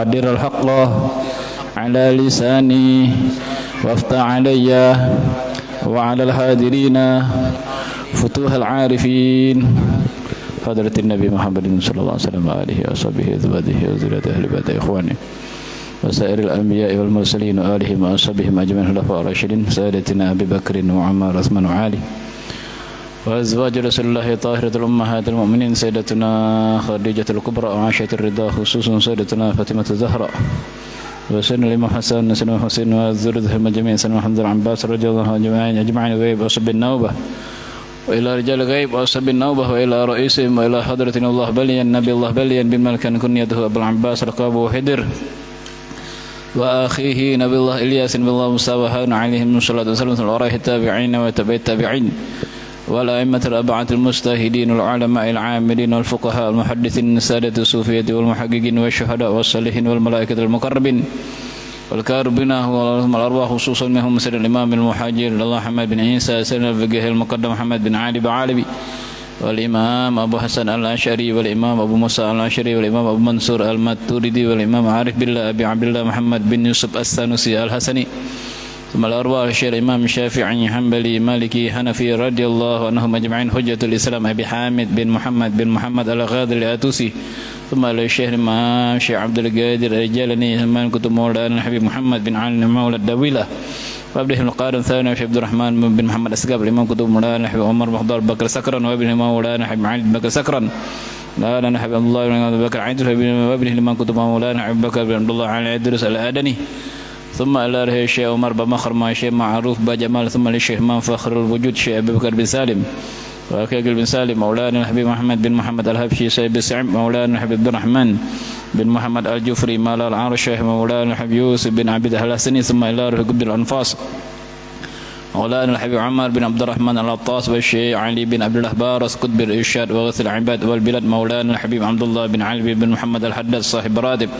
قدر الحق على لساني وافتح علي وعلى الحاضرين فتوح العارفين حضرة النبي محمد صلى الله عليه وسلم وآله وصحبه وذريته وذريته أهل بيته إخوانه وسائر الأنبياء والمرسلين وآلهم وأصحابهم أجمعين الخلفاء الراشدين سادتنا أبي بكر وعمر وعثمان وعلي وأزواج رسول الله طاهرة الأمهات المؤمنين سيدتنا خديجة الكبرى وعائشة الرضا خصوصا سيدتنا فاطمة الزهراء وسيدنا الإمام حسن وسيدنا حسين وذريتهم أجمعين سيدنا محمد العباس رضي الله عنهم أجمعين وغيب أصحاب النوبة وإلى رجال غيب أصحاب النوبة وإلى رئيسهم وإلى حضرة الله بليا نبي الله بليا بالملك كنيته أبو العباس رقاب وحدر وأخيه نبي الله إلياس نبي الله موسى وهارون عليهم الصلاة والسلام وراء التابعين وتبع التابعين والأئمة الأربعة المجتهدين والعلماء العاملين والفقهاء المحدثين السادة الصوفية والمحققين والشهداء والصالحين والملائكة المقربين والكاربين والأرواح خصوصا منهم سيد الإمام المحاجر الله محمد بن عيسى سيد الفقيه المقدم محمد بن علي بعالبي والإمام أبو حسن الأشعري والإمام أبو موسى الأشعري والإمام أبو منصور الماتريدي والإمام عارف بالله أبي عبد الله محمد بن يوسف السانوسي الحسني ثم الأرواح الشيخ الإمام الشافعي حنبلي مالكي حنفي رضي الله عنهم أجمعين حجة الإسلام أبي حامد بن محمد الغادر الآتوسي ثم الشيخ الإمام الشيخ عبد القادر الجيلاني ثم كتب مولانا الحبيب محمد بن علي مولى الدويلة وابنه القارن الثاني الشيخ عبد الرحمن بن محمد السقاف الإمام كتب مولانا الحبيب عمر مخدار بكر سكرا وابنه مولانا الحبيب علي بكر سكرا مولانا الحبيب عبد الله بن بكر عيد وابنه الإمام كتب مولانا الحبيب بكر بن عبد الله علي إدريس الأدني ثم إلى الشيخ عمر بمخر مع الشيخ معروف بجمال ثم للشيخ من فخر الوجود الشيخ أبي بكر بن سالم وأخي بن سالم مولانا الحبيب محمد بن محمد الهبشي سيد بن سعيد مولانا الحبيب عبد الرحمن بن محمد الجفري مال العار الشيخ مولانا الحبيب يوسف بن عبد الحسني ثم إلى قبل الأنفاس مولانا الحبيب عمر بن عبد الرحمن العطاس والشيخ علي بن عبد الله بارس قطب الإرشاد وغث العباد والبلاد مولانا الحبيب عبد الله بن علي بن محمد الحداد صاحب راتب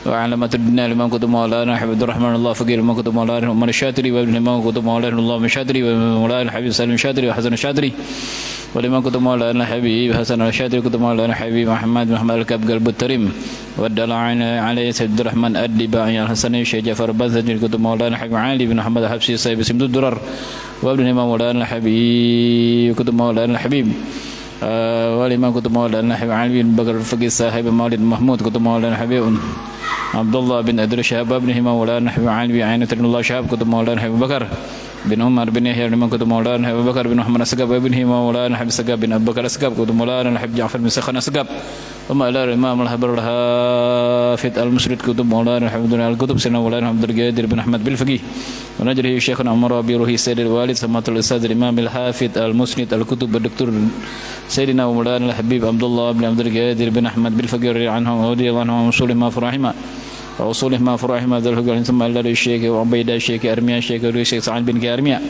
وعلامة الدنيا لمن كتب مولانا عبد الرحمن الله فقير لمن كتب مولانا عمر الشاطري وابن لمن كتب مولانا الله الشاطري ومولانا الحبيب سالم الشاطري وحسن الشاطري ولمن كتب مولانا الحبيب حسن الشاطري كتب مولانا الحبيب محمد الكب قلب التريم والدلع عليه سيد عبد الرحمن الدباعي الحسني الشيخ جعفر بازنجي كتب مولانا الحبيب علي بن محمد الحبسي سيد سمد الدرر وابن لمن مولانا الحبيب كتب مولانا الحبيب ولمن كتب مولانا الحبيب علي بن بكر الفقيه صاحب مولد محمود كتب مولانا الحبيب عبد الله بن أدري شهاب ابنه مولانا حبيب علي عينة الله شهاب كتب مولانا حبيب بكر بن عمر بن يحيى بن كتب مولانا حبيب بكر بن محمد السقاف ابنه مولانا حبيب السقاف بن أبي بكر السقاف كتب مولانا حبيب جعفر بن سخن السقاف ثم إلى الإمام الحبر الحافظ المسرد كتب مولانا حبيب الكتب سنة مولانا عبد القادر بن أحمد بالفقيه ونجره شيخنا عمر بيروه سيد الوالد سماة الأستاذ الإمام الحافظ المسند الكتب الدكتور سيدنا مولانا الحبيب عبد الله بن عبد القادر بن أحمد بالفقيه عنهم ورضي الله عنهم وصوله ما فرحما وصوله ما فرحما ذا الفقيه ثم إلى الشيخ وعبيدة الشيخ أرميا الشيخ الشيخ سعد بن أرميا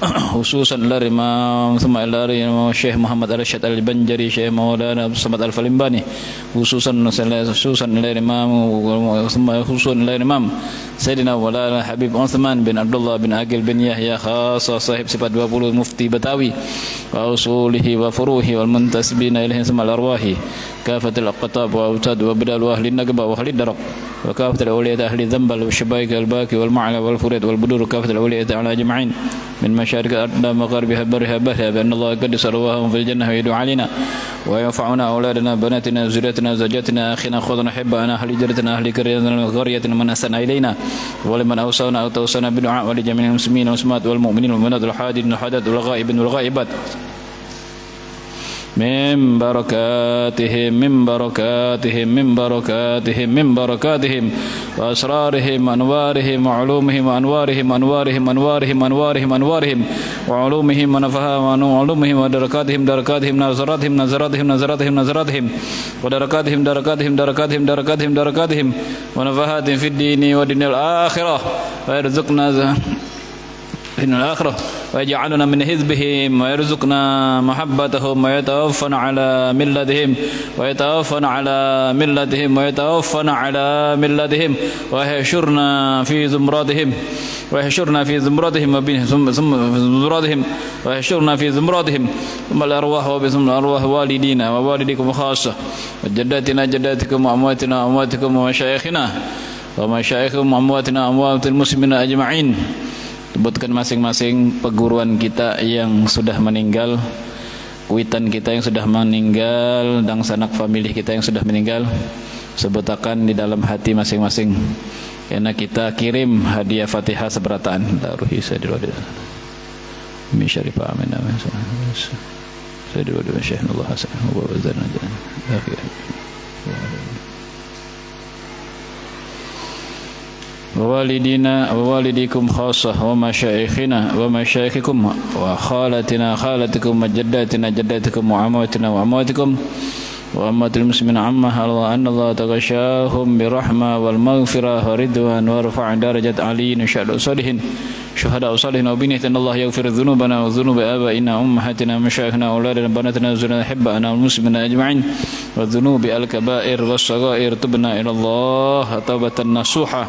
خصوصا إلى الإمام ثم إلى الشيخ محمد الرشاد البنجري شيخ مولانا أبو الصمد الفلمباني خصوصا إلى الإمام ثم خصوصا إلى الإمام سيدنا مولانا حبيب عثمان بن عبد الله بن عقيل بن يحيى خاصة صاحب صفات 20 مفتي بتاوي وأصوله وفروعه والمنتسبين إليه ثم الأرواح كافة الأقطاب وأوتاد وبدال وأهل النقبة وأهل الدرق وكافة الأولياء أهل الذنبل والشبايك الباكي والمعلى والفريد والبدور وكافة الأولياء على أجمعين من مشارق الأرض مغاربها برها بهها بأن الله قدس أرواحهم في الجنة ويدعو علينا وينفعنا أولادنا بناتنا زريتنا زوجاتنا أخينا أخونا أحبنا أهل جرتنا أهل قريتنا من أحسن إلينا ولمن أوصانا أو توصانا بدعاء ولجميع المسلمين والمسلمات والمؤمنين والمؤمنات والحاضرين والحاضرات والغائبين والغائبات من بركاتهم وأسرارهم وأنوارهم وعلومهم وأنوارهم وعلومهم ونفهم وعلومهم ودركاتهم نظراتهم ودركاتهم ونفحات في الدين ودين الآخرة ويرزقنا في الآخرة ويجعلنا من حزبهم ويرزقنا محبتهم ويتوفنا على ملتهم ويحشرنا في زمراتهم ثم الأرواح وبثم الأرواح والدينا ووالديكم خاصة وجداتكم وأمواتكم ومشايخنا وأموات المسلمين أجمعين. Sebutkan masing-masing perguruan kita yang sudah meninggal, kuitan kita yang sudah meninggal, dan sanak famili kita yang sudah meninggal. Sebutakan di dalam hati masing-masing. Karena kita kirim hadiah Fatihah seberataan. Daruhi sadilwadil. Min syarif amin amin. Sadilwadil Syekhullah Hasan wa wazana. ووالدينا ووالديكم خاصة ومشايخنا ومشايخكم وخالتنا خالتكم وجداتكم وعماتكم وأمات المسلمين عامة أن الله تغشاهم برحمة والمغفرة ورضوان ورفع درجة عليين شهداء صالحين وبنية أن الله يغفر ذنوبنا وذنوب آبائنا وأمهاتنا ومشايخنا وأولادنا وبناتنا وزوجنا أحبائنا والمسلمين أجمعين والذنوب الكبائر والصغائر تبنا إلى الله توبة نصوحة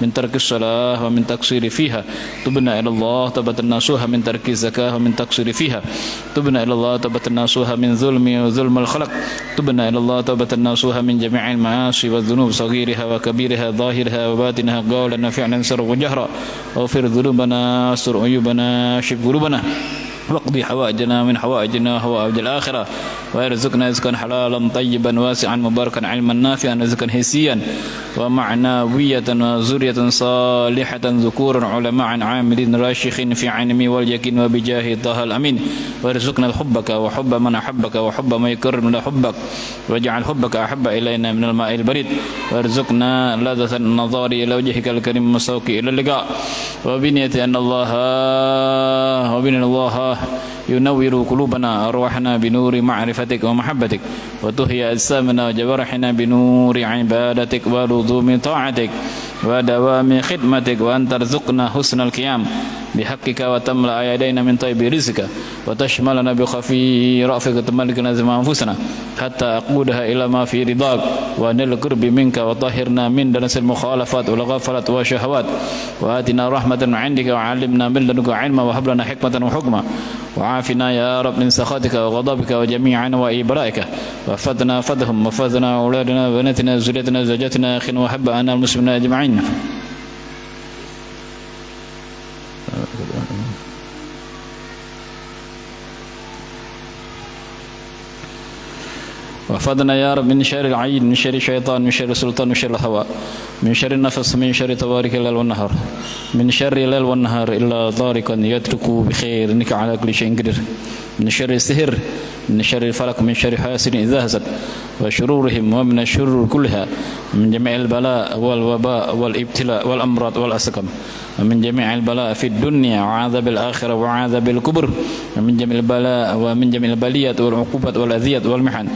من ترك الصلاة ومن تقصير فيها تبنا إلى الله توبة نصوحة من ترك الزكاة ومن تقصير فيها تبنا إلى الله توبة نصوحة من ظلم وظلم الخلق تبنا إلى الله توبة نصوحة من جميع المعاصي والذنوب صغيرها وكبيرها ظاهرها وباطنها قولا وفعلا سرا وجهرا واغفر ذنوبنا استر عيوبنا شف قلوبنا واقضي حوائجنا من حوائجنا وحوائج الآخرة ويرزقنا رزقا حلالا طيبا واسعا مباركا علما نافعا رزقا حسيا ومعنوية وذرية صالحة ذكورا علماء عاملين راشخين في علمي واليقين وبجاه طه الأمين ويرزقنا حبك وحب من أحبك وحب من يكرم حبك واجعل حبك أحب إلينا من الماء البريد ويرزقنا لذة النظر إلى وجهك الكريم المسوق إلى اللقاء وبنية أن الله ينور قلوبنا أرواحنا بنور معرفتك ومحبتك وتحيي أجسامنا وجوارحنا بنور عبادتك ولزوم طاعتك ودوام خدمتك وأن ترزقنا حسن القيام بحقك وتملأ يدينا من طيب رزقك وتشملنا بخفي رأفك وتملكنا زمان أنفسنا حتى أقودها إلى ما في رضاك ونل القرب منك وطهرنا من دنس المخالفات والغفلات والشهوات وآتنا رحمة من عندك وعلمنا من لدنك علما وهب لنا حكمة وحكمة وعافنا يا رب من سخطك وغضبك وجميع أنواع بلائك وفدنا فدهم وفدنا أولادنا وبناتنا وزريتنا وزوجاتنا أخي وحب أنا المسلمين أجمعين وفضنا يا رب من شر العين من شر الشيطان من شر السلطان من شر الهوى من شر النفس من شر توارك الليل والنهار من شر الليل والنهار إلا طارقا يترك بخير إنك على كل شيء قدير من شر السحر من شر الفلق من شر حاسد إذا حسد وشرورهم ومن الشرور كلها من جميع البلاء والوباء والابتلاء والأمراض والأسقام ومن جميع البلاء في الدنيا وعذاب الآخرة وعذاب القبر ومن جميع البلاء ومن جميع البليات والعقوبات والأذيات والمحن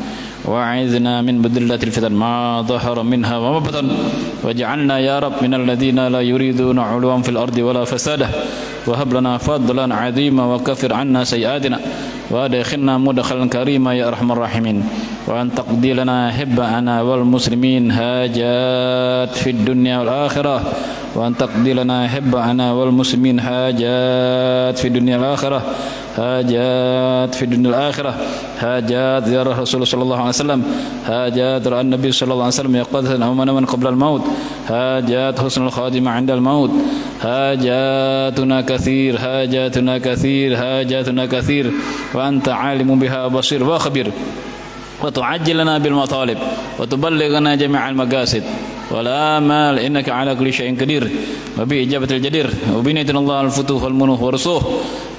وأعذنا من مضلات الفتن ما ظهر منها وما بطن واجعلنا يا رب من الذين لا يريدون علوا في الأرض ولا فسادا وهب لنا فضلا عظيما وكفر عنا سيئاتنا وادخلنا مدخلا كريما يا أرحم الراحمين وأن تقضي لنا حبنا والمسلمين حاجات في الدنيا والآخرة وأن تقضي لنا حبنا والمسلمين حاجات في الدنيا والآخرة حاجات في الدنيا والآخرة حاجات زيارة رسول صلى الله عليه وسلم حاجات رأى النبي صلى الله عليه وسلم يقظة أو من قبل الموت حاجات حسن الخاتمة عند الموت حاجاتنا كثير حاجاتنا كثير حاجاتنا كثير وأنت عالم بها بصير وخبير وتعجل لنا بالمطالب وتبلغنا جميع المقاصد والآمال إنك على كل شيء قدير وبإجابة الجدير وبنية الله الفتوح والمنوح ورسوه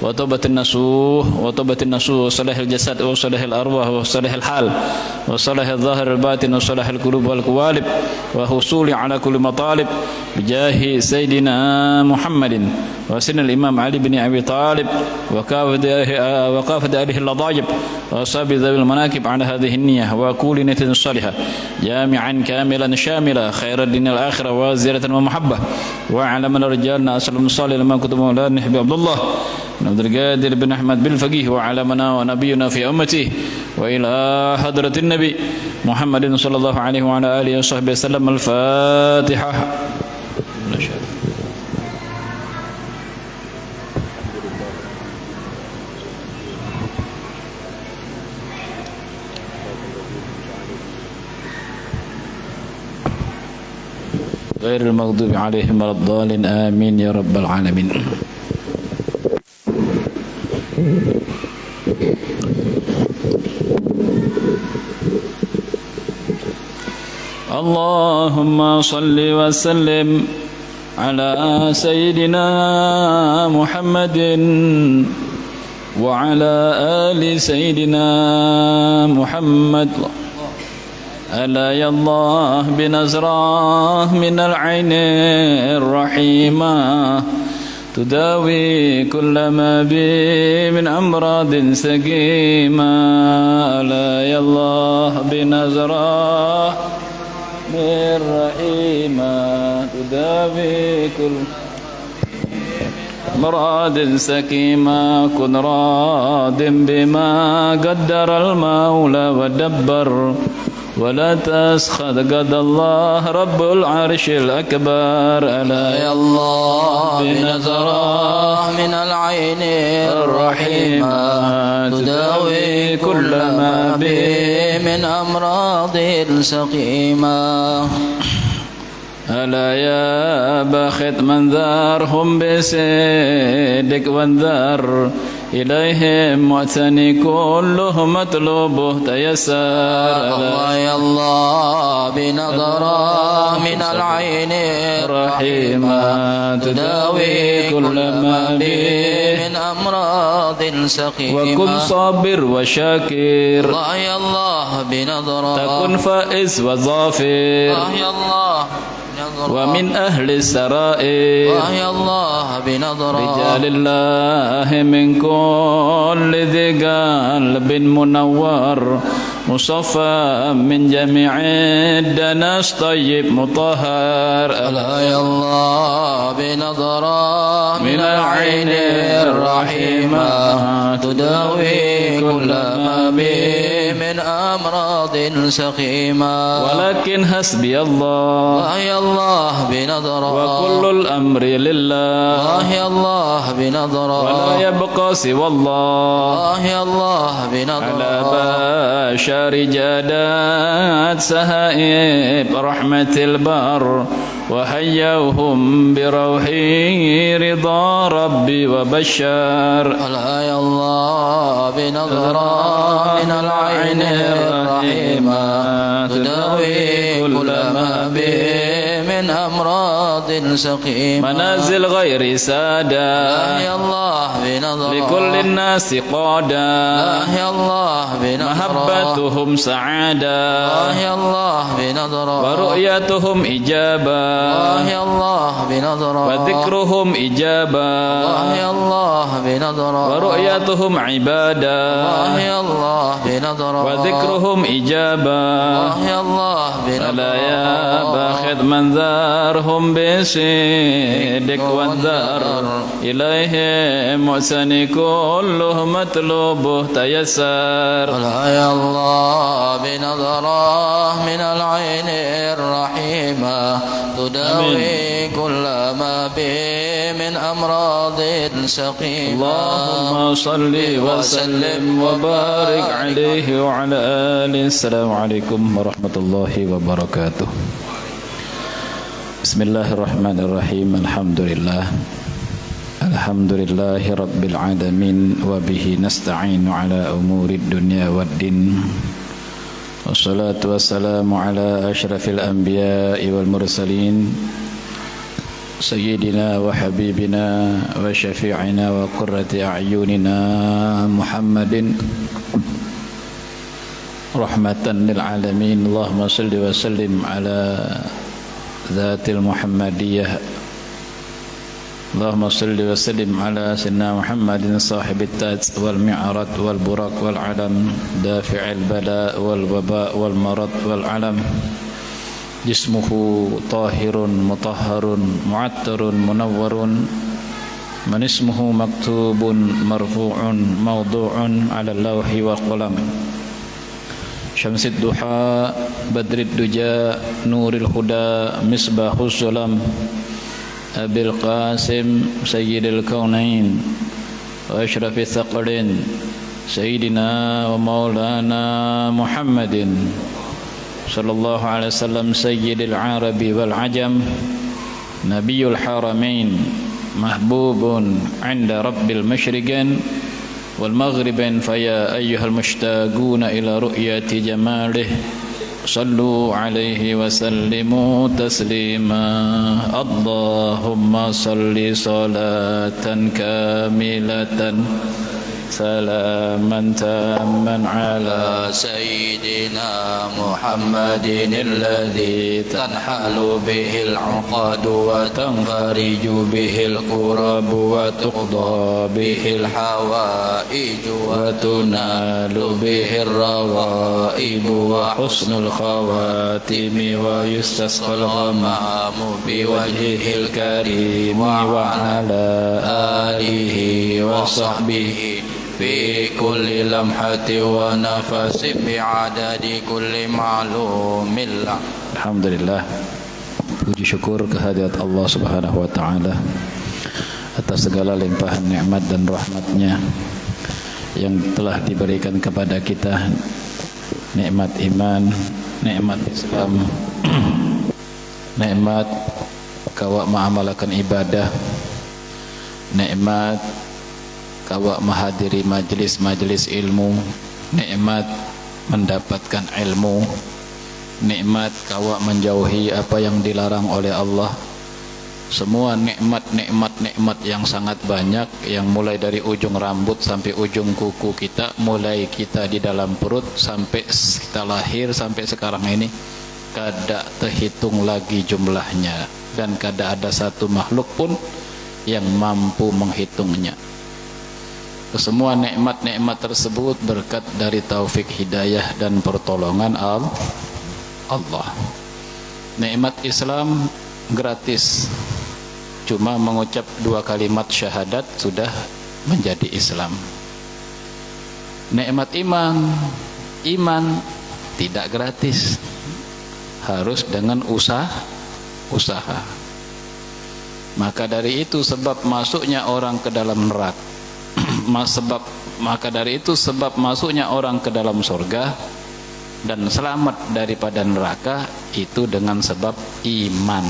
وتوبة النصوح وصلاح الجسد وصلاح الأرواح وصلاح الحال وصلاح الظاهر الباطن وصلاح القلوب والقوالب وحصول على كل مطالب بجاه سيدنا محمد وسن الإمام علي بن أبي طالب وكافة أهله اللضاجب وأصحاب ذوي المناكب على هذه النية وكل نية صالحة جامعا كاملا شاملا خير الدين الآخرة وزيرة ومحبة وعلى من رجالنا أسلم الصالح لما كتب مولانا نحبي عبد الله بن عبد القادر بن أحمد بالفقيه وعلى منا ونبينا في أمته وإلى حضرة النبي محمد صلى الله عليه وعلى آله وصحبه وسلم. الفاتحة. غير المغضوب عليهم ولا الضالين آمين يا رب العالمين. اللهم صل وسلم على سيدنا محمد وعلى آل سيدنا محمد. ألا يا الله بنظرة من العين الرحيمة تداوي كل ما بي من أمراض سقيمة. ألا يا الله بنظرة من رحيمة تداوي كل أمراض سقيمة. كن راض بما قدر المولى ودبر ولا تسخط قد الله رب العرش الأكبر. ألا يا الله بنظرة من العين الرحيمة تداوي كل ما به من أمراض سقيمة. ألا يا باخت من ذارهم بسيدك وانذار إليهم معتني كلهم مطلوبه تيسر. الله يا الله بنظرة من العين الرحيمة تداوي كل ما به من أمراض سقيمة. وكن صابر وشاكر الله يا الله بنظرة تكن فائز وظافر الله يا الله ومن أهل السرائر الله يا الله بنظرة رجال الله من كل ذي قلب منور مصفى من جميع الدنس طيب مطهر. ألا يا الله بنظرة من العين الرحيمة تداوي كل ما به من أمراض سقيمة. ولكن حسبي الله يا الله بنظرة وكل الأمر لله يا الله بنظرة ولا يبقى سوى الله يا الله بنظرة. على بشر جادات سهائب رحمة البر وحيوهم بروح رضا ربي وبشر. ألا يا الله بنظرة من العين الرحيمة تداوي كل ما به من أمراض سقيمة. منازل غير سادة يا الله بنظرة لكل الناس قادة يا الله بنظرة محبتهم سعادة يا الله بنظرة ورؤيتهم إجابة يا الله بنظرة وذكرهم إجابة يا الله بنظرة ورؤيتهم عبادة يا الله بنظرة وذكرهم إجابة يا الله بنظرة. ألا يا باخذ من ذارهم بصدق والذار إليهم محسن كله مطلوبه تيسر. ألا يا الله بنظرة من العين الرحيمة تداوي كل ما به من أمراض سقيمة. اللهم صل وسلم وبارك عليه وعلى آله. السلام عليكم ورحمة الله وبركاته. بسم الله الرحمن الرحيم. الحمد لله رب العالمين وبه نستعين على أمور الدنيا والدين والصلاة والسلام على أشرف الأنبياء والمرسلين سيدنا وحبيبنا وشفيعنا وقرة أعيننا محمد رحمة للعالمين. اللهم صل وسلم على ذات المحمدية. اللهم صل وسلم على سيدنا محمد صاحب التاج والمعرض والبرق والعلم دافع البلاء والوباء والمرض والعلم. جسمه طاهر مطهر معطر منور، من اسمه مكتوب مرفوع موضوع على اللوح والقلم. شمس الضحى بدر الدجى نور الهدى مصباح الظلام، أبي القاسم سيد الكونين وأشرف الثقلين سيدنا ومولانا محمد صلى الله عليه وسلم سيد العرب والعجم، نبي الحرمين محبوب عند رب المشرقين والمغربين. فيا أيها المشتاقون إلى رؤية جماله صلوا عليه وسلموا تسليما. اللهم صل صلاة كاملة سلاما تاما على سيدنا محمد الذي تنحل به العقد وتنفرج به الكرب وتقضى به الحوائج وتنال به الروائب وحسن الخواتم ويستسقى الغمام بوجهه الكريم وعلى آله وصحبه في كل لمحة ونفس بعدد كل معلوم له. Alhamdulillah, puji syukur kehadirat Allah Subhanahu wa taala atas segala limpahan nikmat dan rahmatnya yang telah diberikan kepada kita, nikmat iman, nikmat Islam, nikmat kawa mengamalkan ibadah, nikmat kawa menghadiri majlis-majlis ilmu, nikmat mendapatkan ilmu, nikmat kawa menjauhi apa yang dilarang oleh Allah. Semua nikmat yang sangat banyak, yang mulai dari ujung rambut sampai ujung kuku kita, mulai kita di dalam perut sampai kita lahir sampai sekarang ini, kada terhitung lagi jumlahnya, dan kada ada satu makhluk pun yang mampu menghitungnya. Semua nikmat-nikmat tersebut berkat dari taufik hidayah dan pertolongan Allah. Nikmat Islam gratis, cuma mengucap 2 kalimat syahadat sudah menjadi Islam. Nikmat iman tidak gratis, harus dengan usaha. Maka dari itu sebab masuknya orang ke dalam neraka, maka dari itu sebab masuknya orang ke dalam surga dan selamat daripada neraka itu dengan sebab iman.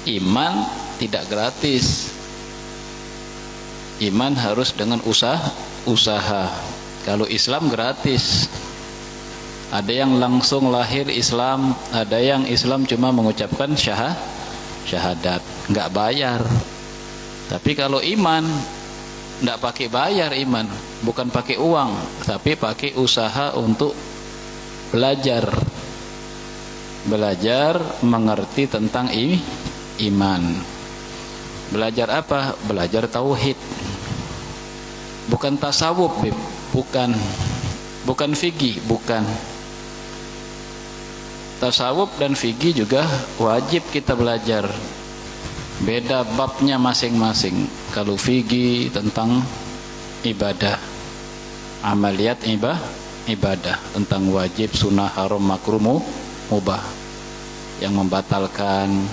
Iman tidak gratis. Iman harus dengan usaha. Kalau Islam gratis. Ada yang langsung lahir Islam, ada yang Islam cuma mengucapkan syahadat, enggak bayar. Tapi kalau iman tidak pakai bayar, iman bukan pakai uang, tapi pakai usaha untuk belajar mengerti tentang iman. Belajar apa? Belajar tauhid, bukan tasawuf, bukan fikih, bukan. Tasawuf dan fikih juga wajib kita belajar, beda babnya masing-masing. Kalau fikih tentang ibadah, amaliyat ibadah tentang wajib, sunnah, haram, makruh, mubah, yang membatalkan,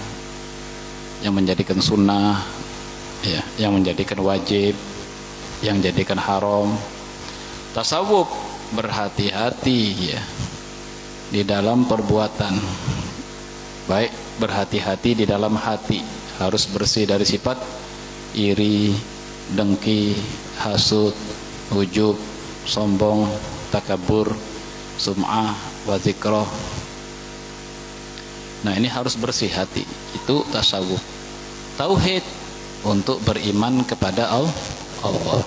yang menjadikan sunnah, ya, yang menjadikan wajib, yang menjadikan haram. Tasawuf berhati-hati, ya, di dalam perbuatan, baik berhati-hati di dalam hati, harus bersih dari sifat iri, dengki, hasud, ujub, sombong, takabur, sum'ah, wa zikrah. Nah, ini harus bersih hati. Itu tasawuf. Tauhid untuk beriman kepada Allah.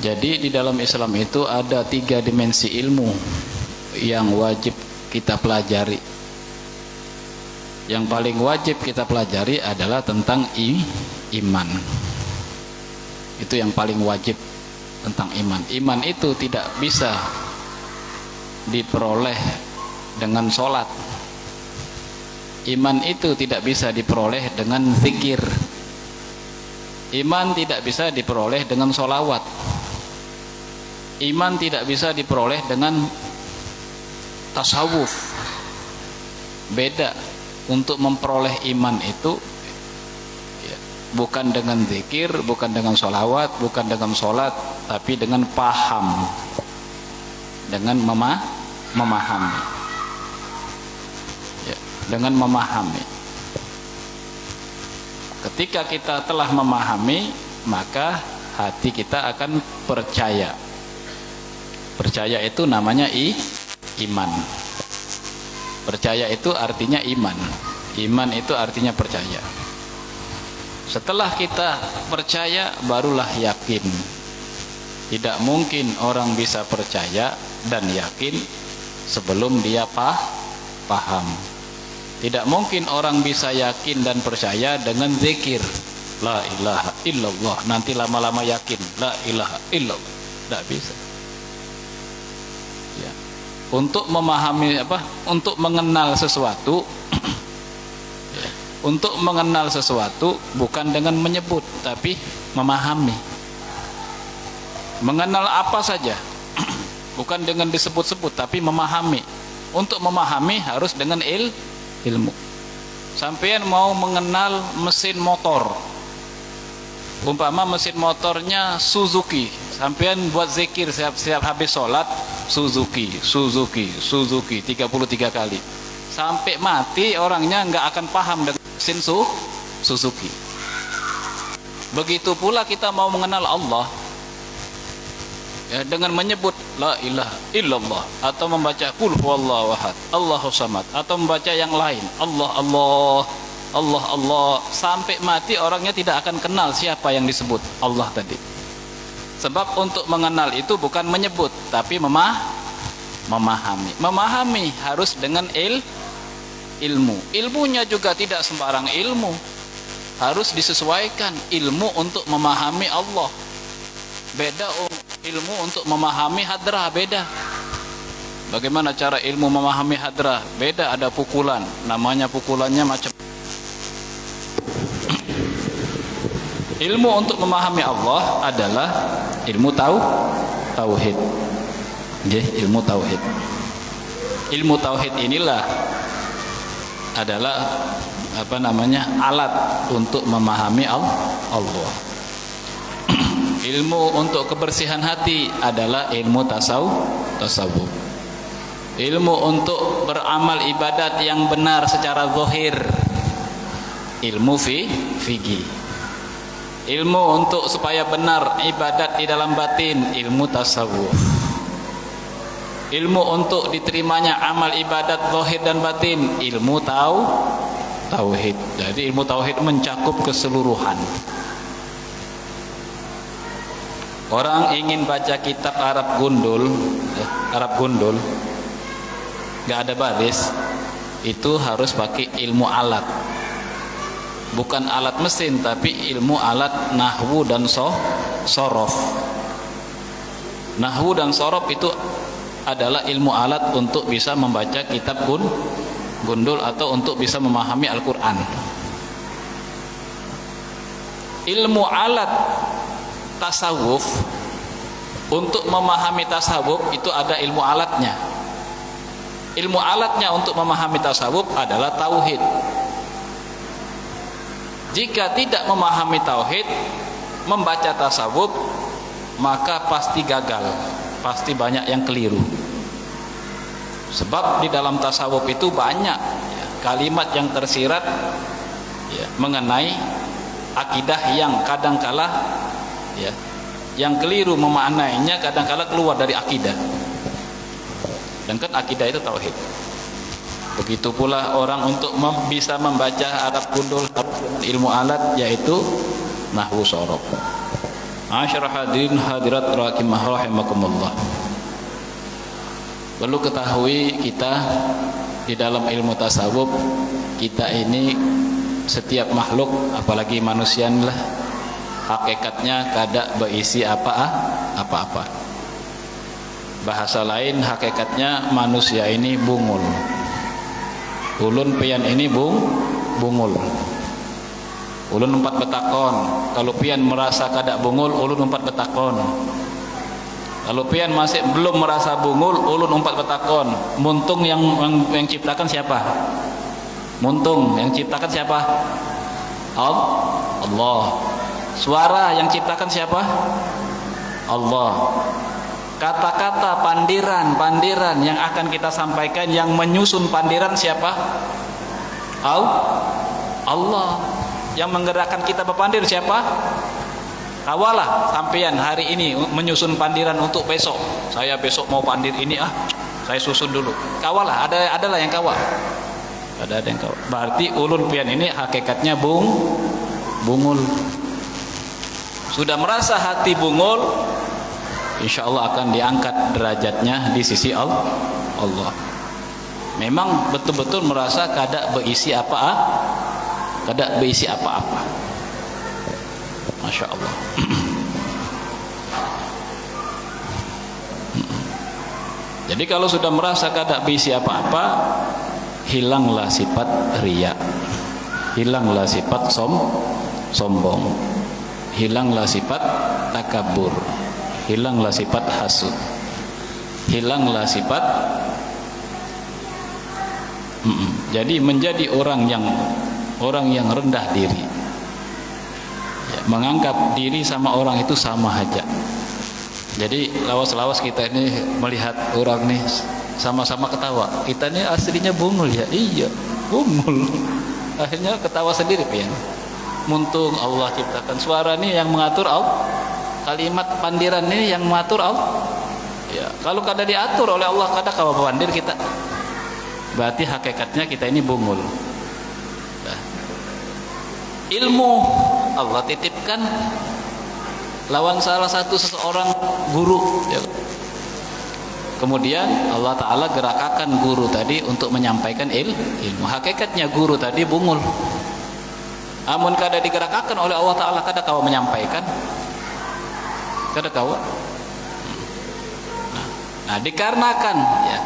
Jadi di dalam Islam itu ada 3 dimensi ilmu yang wajib kita pelajari. Yang paling wajib kita pelajari adalah tentang iman. Itu yang paling wajib, tentang iman. Iman itu tidak bisa diperoleh dengan sholat. Iman itu tidak bisa diperoleh dengan zikir. Iman tidak bisa diperoleh dengan sholawat. Iman tidak bisa diperoleh dengan tasawuf. Beda. Untuk memperoleh iman itu ya, bukan dengan zikir, bukan dengan sholawat, bukan dengan sholat, tapi dengan paham, dengan memahami ya, dengan memahami. Ketika kita telah memahami, maka hati kita akan percaya. Percaya itu namanya iman. Percaya itu artinya iman. Iman itu artinya percaya. Setelah kita percaya, barulah yakin. Tidak mungkin orang bisa percaya dan yakin sebelum dia paham. Tidak mungkin orang bisa yakin dan percaya dengan zikir la ilaha illallah, nanti lama-lama yakin la ilaha illallah. Tidak bisa. Ya. Untuk memahami untuk mengenal sesuatu ya, untuk mengenal sesuatu bukan dengan menyebut, tapi memahami. Mengenal apa saja bukan dengan disebut-sebut, tapi memahami. Untuk memahami harus dengan ilmu. Sampean mau mengenal mesin motor, umpama mesin motornya Suzuki, sampean buat zikir setiap habis sholat Suzuki 33 kali, sampai mati orangnya nggak akan paham dengan mesin Suzuki. Begitu pula kita mau mengenal Allah ya, dengan menyebut la ilaha illallah, atau membaca qul huwallahu ahad, Allahus samad, atau membaca yang lain Allah, sampai mati orangnya tidak akan kenal siapa yang disebut Allah tadi. Sebab untuk mengenal itu bukan menyebut, tapi memahami. Memahami harus dengan ilmu. Ilmunya juga tidak sembarang ilmu, harus disesuaikan. Ilmu untuk memahami Allah beda, ilmu untuk memahami hadrah beda. Bagaimana cara ilmu memahami hadrah? Beda, ada pukulan, namanya pukulannya macam. Ilmu untuk memahami Allah adalah ilmu tauhid. Ilmu tauhid. Ilmu tauhid inilah adalah alat untuk memahami Allah. Ilmu untuk kebersihan hati adalah ilmu tasawuf. Ilmu untuk beramal ibadat yang benar secara zahir, ilmu fikih. Ilmu untuk supaya benar ibadat di dalam batin, ilmu tasawuf. Ilmu untuk diterimanya amal ibadat zahir dan batin, ilmu tauhid. Jadi ilmu tauhid mencakup keseluruhan. Orang ingin baca kitab Arab gundul, nggak ada baris, itu harus pakai ilmu alat. Bukan alat mesin, tapi ilmu alat nahwu dan sorof. Nahwu dan sorof itu adalah ilmu alat untuk bisa membaca kitab gundul atau untuk bisa memahami Al-Quran. Ilmu alat tasawuf, untuk memahami tasawuf itu ada ilmu alatnya. Ilmu alatnya untuk memahami tasawuf adalah tauhid. Jika tidak memahami tauhid, membaca tasawuf, maka pasti gagal, pasti banyak yang keliru. Sebab di dalam tasawuf itu banyak kalimat yang tersirat mengenai akidah yang kadangkala yang keliru memaknainya, kadangkala keluar dari akidah. Dan kan akidah itu tauhid. Begitu pula orang untuk bisa membaca Arab gundul ilmu alat, yaitu nahwu sorof. Asyarah hadirin hadirat rahimakumullah. Perlu ketahui kita di dalam ilmu tasawuf, kita ini setiap makhluk, apalagi manusia lah, hakikatnya kada berisi apa-apa. Bahasa lain, hakikatnya manusia ini bungul. Ulun pian ini bungul. Ulun umpat betakon. Kalau pian merasa kada bungul, ulun umpat betakon. Kalau pian masih belum merasa bungul, ulun umpat betakon. Muntung yang ciptakan siapa? Muntung yang ciptakan siapa? Allah. Suara yang ciptakan siapa? Allah. Kata-kata pandiran yang akan kita sampaikan, yang menyusun pandiran siapa? Allah. Yang menggerakkan kita berpandir siapa? Kawalah sampean hari ini menyusun pandiran untuk besok. Saya besok mau pandir ini, saya susun dulu. Kawalah, adalah yang kawal. Ada yang kawal. Berarti ulun pian ini hakikatnya bungul. Sudah merasa hati bungul, insya Allah akan diangkat derajatnya di sisi Allah. Memang betul-betul merasa kada berisi apa-apa. Masya Allah. Jadi kalau sudah merasa kada berisi apa-apa, hilanglah sifat riya, hilanglah sifat sombong, hilanglah sifat takabur, hilanglah sifat hasud, hilanglah sifat jadi menjadi orang yang rendah diri, ya, menganggap diri sama orang itu sama aja. Jadi lawas-lawas kita ini melihat orang nih sama-sama ketawa, kita ini aslinya bungul ya, iya bungul, akhirnya ketawa sendiri ya. Muntung Allah ciptakan suara nih yang mengatur Allah, kalimat pandiran ini yang mengatur Allah. Ya, kalau kada diatur oleh Allah, kada kawa pandir kita. Berarti hakikatnya kita ini bungul. Nah, ilmu Allah titipkan lawan salah satu seseorang guru, ya. Kemudian Allah Ta'ala gerakkan guru tadi untuk menyampaikan ilmu. Hakikatnya guru tadi bungul. Amun kada digerakkan oleh Allah Ta'ala, kada kawa menyampaikan, kada kawa. Nah, dikarenakan ya,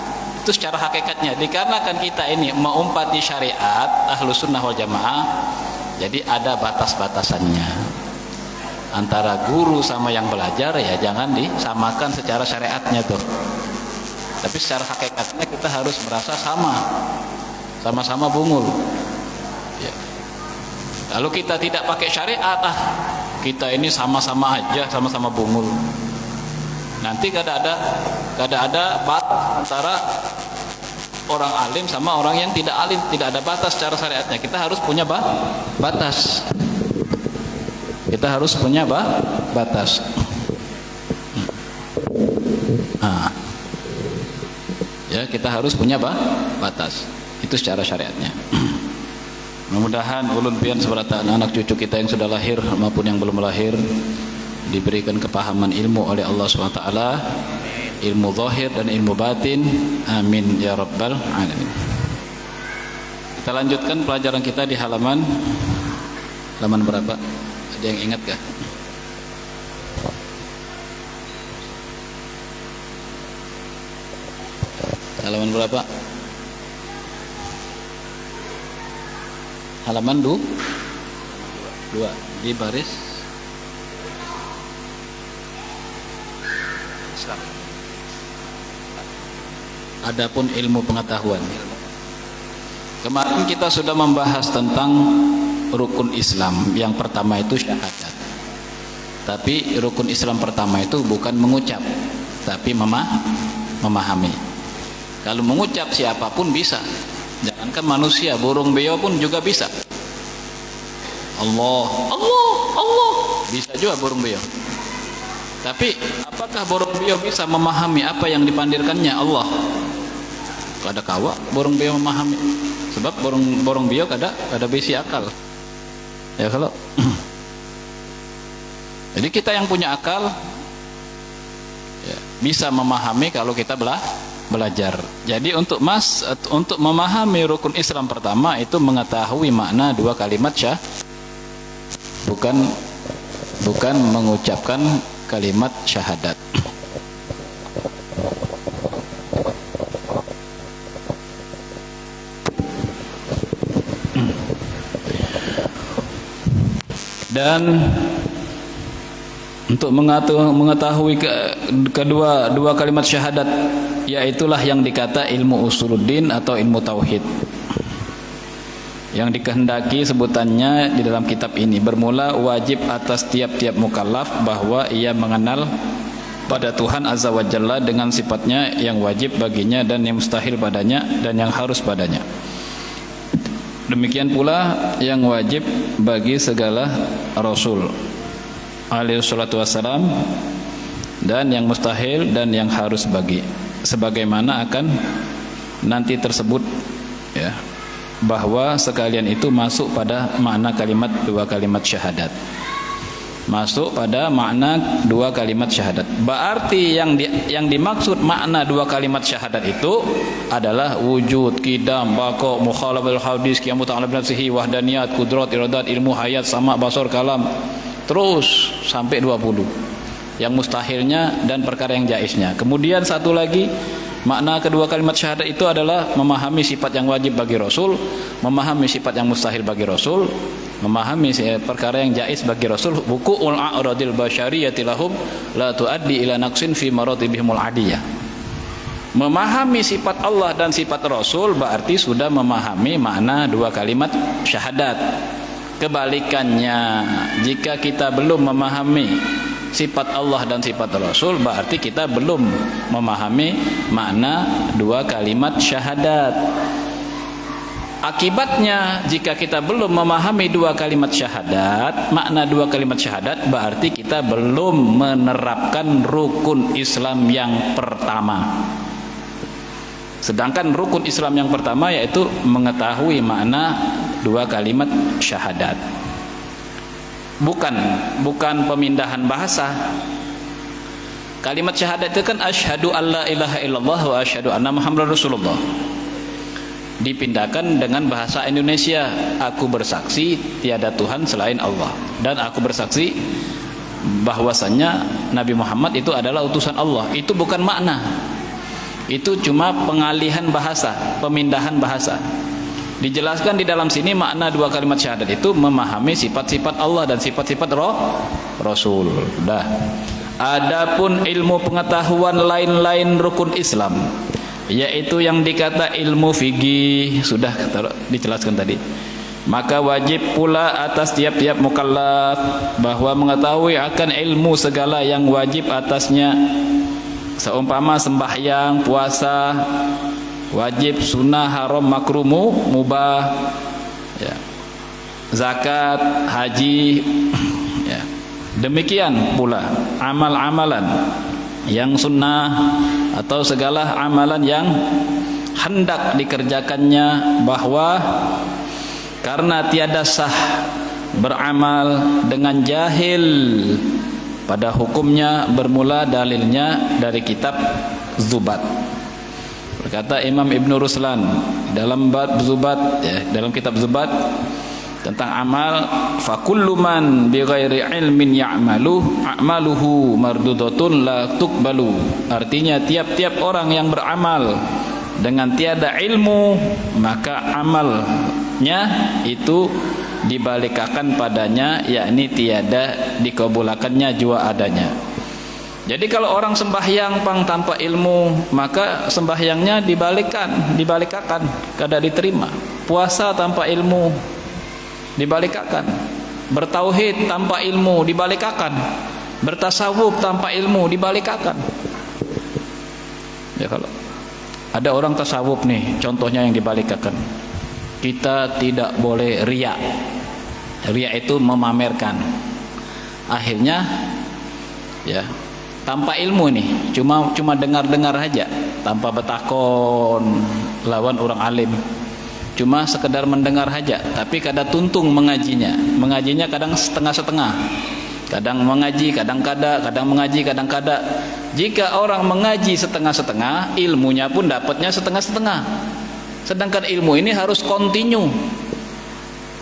itu secara hakikatnya dikarenakan kita ini mengumpati syariat Ahlus Sunnah wal Jamaah, jadi ada batas-batasannya antara guru sama yang belajar. Ya jangan disamakan secara syariatnya tuh, tapi secara hakikatnya kita harus merasa sama-sama bungul ya. Kalau kita tidak pakai syariat, kita ini sama-sama aja, sama-sama bungul. Nanti kada ada batas antara orang alim sama orang yang tidak alim, tidak ada batas secara syariatnya. Kita harus punya batas. Kita harus punya batas. Ya, kita harus punya batas. Itu secara syariatnya. Mudah-mudahan ulun pian seberata anak cucu kita yang sudah lahir maupun yang belum lahir diberikan kepahaman ilmu oleh Allah SWT, ilmu zahir dan ilmu batin. Amin ya rabbal alamin. Kita lanjutkan pelajaran kita di halaman berapa? Ada yang ingat kah? Halaman berapa? Halaman 2 di baris Islam. Adapun ilmu pengetahuan. Kemarin kita sudah membahas tentang rukun Islam. Yang pertama itu syahadat. Tapi rukun Islam pertama itu bukan mengucap, tapi memahami. Kalau mengucap siapapun bisa. Jangankan manusia, burung beo pun juga bisa. Allah, Allah, Allah. Bisa juga burung beo. Tapi apakah burung beo bisa memahami apa yang dipandirkannya Allah? kada kawa borong bio memahami, sebab borong bio kada besi akal. Ya kalau jadi kita yang punya akal ya, bisa memahami kalau kita belajar. Jadi untuk memahami rukun Islam pertama itu mengetahui makna dua kalimat bukan mengucapkan kalimat syahadat. Dan untuk mengetahui dua kalimat syahadat, yaitulah yang dikata ilmu usuluddin atau ilmu tauhid, yang dikehendaki sebutannya di dalam kitab ini. Bermula wajib atas tiap-tiap mukallaf bahwa ia mengenal pada Tuhan Azza wa Jalla dengan sifatnya yang wajib baginya dan yang mustahil padanya dan yang harus padanya. Demikian pula yang wajib bagi segala Rasul alaihi salatu wassalam, dan yang mustahil dan yang harus bagi, sebagaimana akan nanti tersebut ya, bahwa sekalian itu masuk pada makna kalimat dua kalimat syahadat, masuk pada makna dua kalimat syahadat. Berarti yang dimaksud makna dua kalimat syahadat itu adalah wujud, qidam, baqa, mukhalafatul hadis, qiyamut ta'ala bi nafsihi, wahdaniyat, qudrat, iradat, ilmu, hayat, sama, basar, kalam, terus sampai 20. Yang mustahilnya dan perkara yang jaiznya. Kemudian satu lagi, makna kedua kalimat syahadat itu adalah memahami sifat yang wajib bagi Rasul, memahami sifat yang mustahil bagi Rasul, memahami perkara yang jaiz bagi Rasul. Wuqu'ul a'radil basyariyati lahum la tuaddi ila naqsin fi maratibihimul adiyah. Memahami sifat Allah dan sifat Rasul berarti sudah memahami makna dua kalimat syahadat. Kebalikannya, jika kita belum memahami sifat Allah dan sifat Rasul, berarti kita belum memahami makna dua kalimat syahadat. Akibatnya, jika kita belum memahami dua kalimat syahadat, makna dua kalimat syahadat, berarti kita belum menerapkan rukun Islam yang pertama. Sedangkan rukun Islam yang pertama yaitu mengetahui makna dua kalimat syahadat. Bukan pemindahan bahasa. Kalimat syahadat itu kan asyhadu alla ilaha illallah wa asyhadu anna muhammadar rasulullah. Dipindahkan dengan bahasa Indonesia, aku bersaksi tiada Tuhan selain Allah, dan aku bersaksi bahwasannya Nabi Muhammad itu adalah utusan Allah. Itu bukan makna. Itu cuma pengalihan bahasa, pemindahan bahasa. Dijelaskan di dalam sini makna dua kalimat syahadat itu memahami sifat-sifat Allah dan sifat-sifat Rasul. Dah. Adapun ilmu pengetahuan lain-lain rukun Islam, yaitu yang dikata ilmu fikih, sudah dijelaskan tadi. Maka wajib pula atas tiap-tiap mukallaf bahwa mengetahui akan ilmu segala yang wajib atasnya, seumpama sembahyang, puasa, wajib, sunnah, haram, makruh, mubah, ya, zakat, haji, ya. Demikian pula amal-amalan yang sunnah atau segala amalan yang hendak dikerjakannya, bahwa karena tiada sah beramal dengan jahil pada hukumnya, bermula dalilnya dari kitab Zubat. Berkata Imam Ibn Ruslan dalam bab Zubat, ya, dalam kitab Zubat tentang amal, fakullu man bighairi ilmin ya'malu a'maluhu mardudatun la tuqbalu. Artinya tiap-tiap orang yang beramal dengan tiada ilmu, maka amalnya itu dibalikakan padanya, yakni tiada dikabulakannya jua adanya. Jadi kalau orang sembahyang tanpa ilmu, maka sembahyangnya dibalikakan, kada diterima. Puasa tanpa ilmu dibalikakan. Bertauhid tanpa ilmu dibalikakan. Bertasawuf tanpa ilmu dibalikakan. Ya, kalau ada orang tasawuf nih, contohnya yang dibalikakan, kita tidak boleh riya. Riya itu memamerkan. Akhirnya ya, tanpa ilmu nih, cuma dengar-dengar aja, tanpa betakon lawan orang alim. Cuma sekedar mendengar saja, tapi kadang tuntung mengajinya. Mengajinya kadang setengah-setengah. Kadang mengaji, kadang kada, kadang mengaji, kadang kada. Jika orang mengaji setengah-setengah, ilmunya pun dapatnya setengah-setengah. Sedangkan ilmu ini harus kontinu.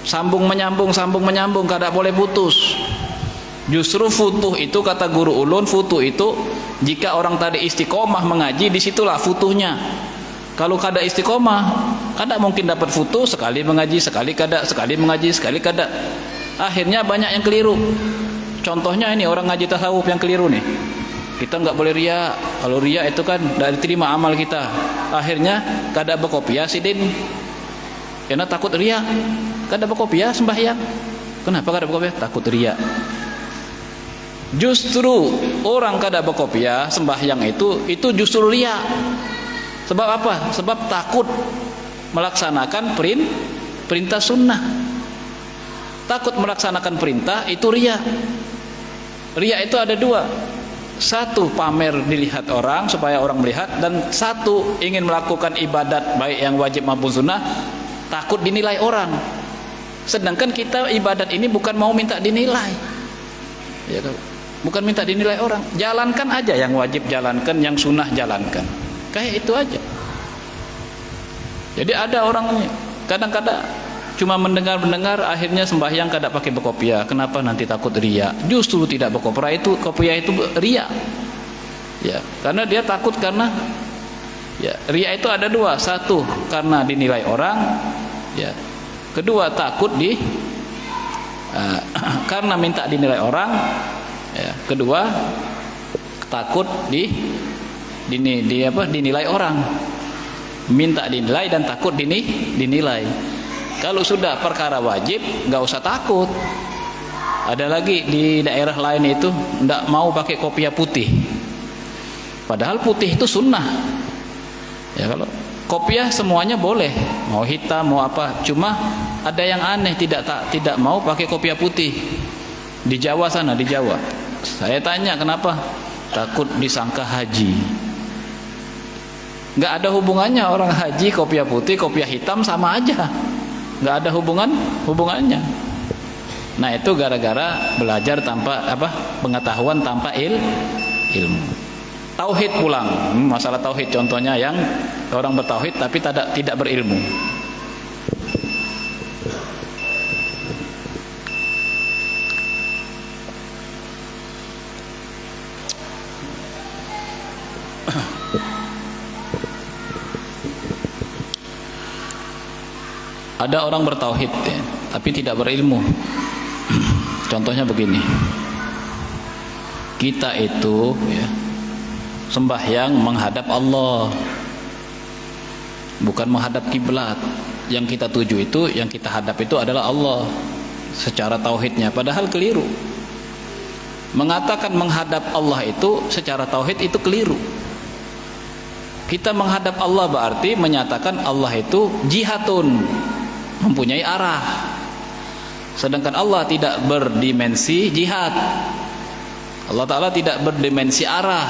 Sambung menyambung, kada boleh putus. Justru futuh itu kata guru ulun, futuh itu jika orang tadi istiqomah mengaji, disitulah futuhnya. Kalau kada istiqomah, kada mungkin dapat futuh, sekali mengaji, sekali kada, sekali mengaji, sekali kada. Akhirnya banyak yang keliru. Contohnya ini orang ngaji tasawuf yang keliru nih. Kita nggak boleh riya. Kalau riya itu kan tidak diterima amal kita. Akhirnya kada berkopiah sidin. Karena takut riya. Kada berkopiah sembahyang. Kenapa kada berkopiah? Takut riya. Justru orang kada berkopiah sembahyang itu justru riya. Sebab apa? Sebab takut melaksanakan perintah sunnah. Takut melaksanakan perintah itu riya. Riya itu ada dua. Satu, pamer dilihat orang supaya orang melihat, dan satu, ingin melakukan ibadat baik yang wajib maupun sunnah, takut dinilai orang. Sedangkan kita ibadat ini bukan mau minta dinilai, ya, bukan minta dinilai orang. Jalankan aja yang wajib, jalankan yang sunnah, jalankan. Kayak itu aja. Jadi ada orang ini kadang-kadang cuma mendengar akhirnya sembahyang kada pakai berkopiah. Kenapa? Nanti takut riya. Justru tidak berkopiah itu riya. Ya, karena dia takut karena ya, riya itu ada dua. Satu, karena dinilai orang, ya. Kedua, takut karena minta dinilai orang, ya. Kedua, takut dinilai orang. Minta dinilai dan takut dinilai. Kalau sudah perkara wajib, nggak usah takut. Ada lagi di daerah lain itu nggak mau pakai kopiah putih, padahal putih itu sunnah. Ya, kalau kopiah semuanya boleh, mau hitam mau apa. Cuma ada yang aneh, tidak mau pakai kopiah putih. Di Jawa sana, di Jawa. Saya tanya kenapa? Takut disangka haji. Nggak ada hubungannya orang haji kopiah putih, kopiah hitam sama aja. Nggak ada hubungannya. Nah, itu gara-gara belajar tanpa pengetahuan tanpa ilmu. Tauhid pulang, masalah tauhid contohnya yang orang bertauhid tapi tidak berilmu. Ada orang bertauhid ya, tapi tidak berilmu. Contohnya begini, kita itu ya, sembahyang menghadap Allah, bukan menghadap kiblat. Yang kita tuju itu, yang kita hadap itu adalah Allah secara tauhidnya, padahal keliru. Mengatakan menghadap Allah itu secara tauhid itu keliru. Kita menghadap Allah berarti menyatakan Allah itu jihatun, mempunyai arah. Sedangkan Allah tidak berdimensi jihad. Allah Ta'ala tidak berdimensi arah.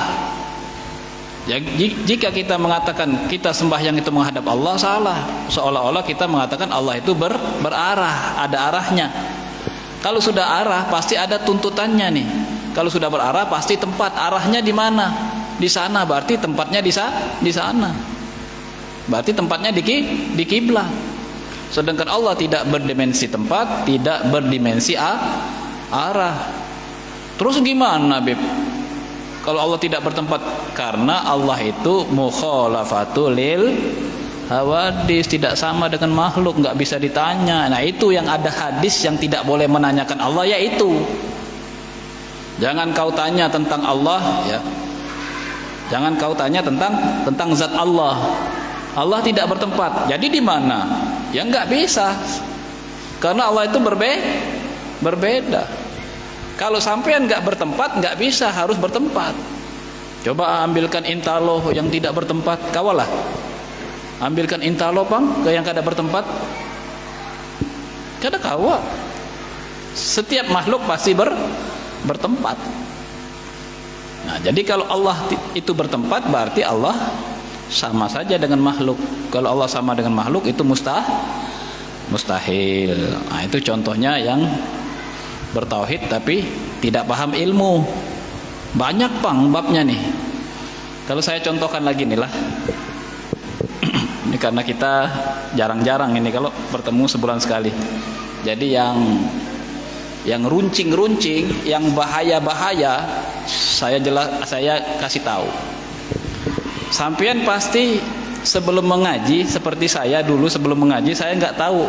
Jika kita mengatakan kita sembahyang itu menghadap Allah, salah. Seolah-olah kita mengatakan Allah itu berarah, ada arahnya. Kalau sudah arah pasti ada tuntutannya nih. Kalau sudah berarah pasti tempat arahnya di mana? Di sana, berarti tempatnya di sana. Berarti tempatnya di kiblat. Sedangkan Allah tidak berdimensi tempat, tidak berdimensi arah. Terus gimana, Beb? Kalau Allah tidak bertempat, karena Allah itu mukhalafatul lil hawadis, tidak sama dengan makhluk, nggak bisa ditanya. Nah, itu yang ada hadis yang tidak boleh menanyakan Allah, yaitu jangan kau tanya tentang Allah, ya. Jangan kau tanya tentang zat Allah. Allah tidak bertempat. Jadi di mana? Ya nggak bisa, karena Allah itu berbeda. Kalau sampean nggak bertempat, nggak bisa, harus bertempat. Coba ambilkan intalo yang tidak bertempat, kawalah. Ambilkan intalo pang ke yang kada bertempat, kada kawa. Setiap makhluk pasti bertempat. Nah, jadi kalau Allah itu bertempat, berarti Allah sama saja dengan makhluk. Kalau Allah sama dengan makhluk itu mustahil. Nah, itu contohnya yang bertauhid tapi tidak paham ilmu. Banyak Bang babnya nih. Kalau saya contohkan lagi nih lah. Ini karena kita jarang-jarang ini kalau bertemu sebulan sekali. Jadi yang runcing-runcing, yang bahaya-bahaya saya kasih tahu. Sampean pasti sebelum mengaji seperti saya dulu sebelum mengaji saya nggak tahu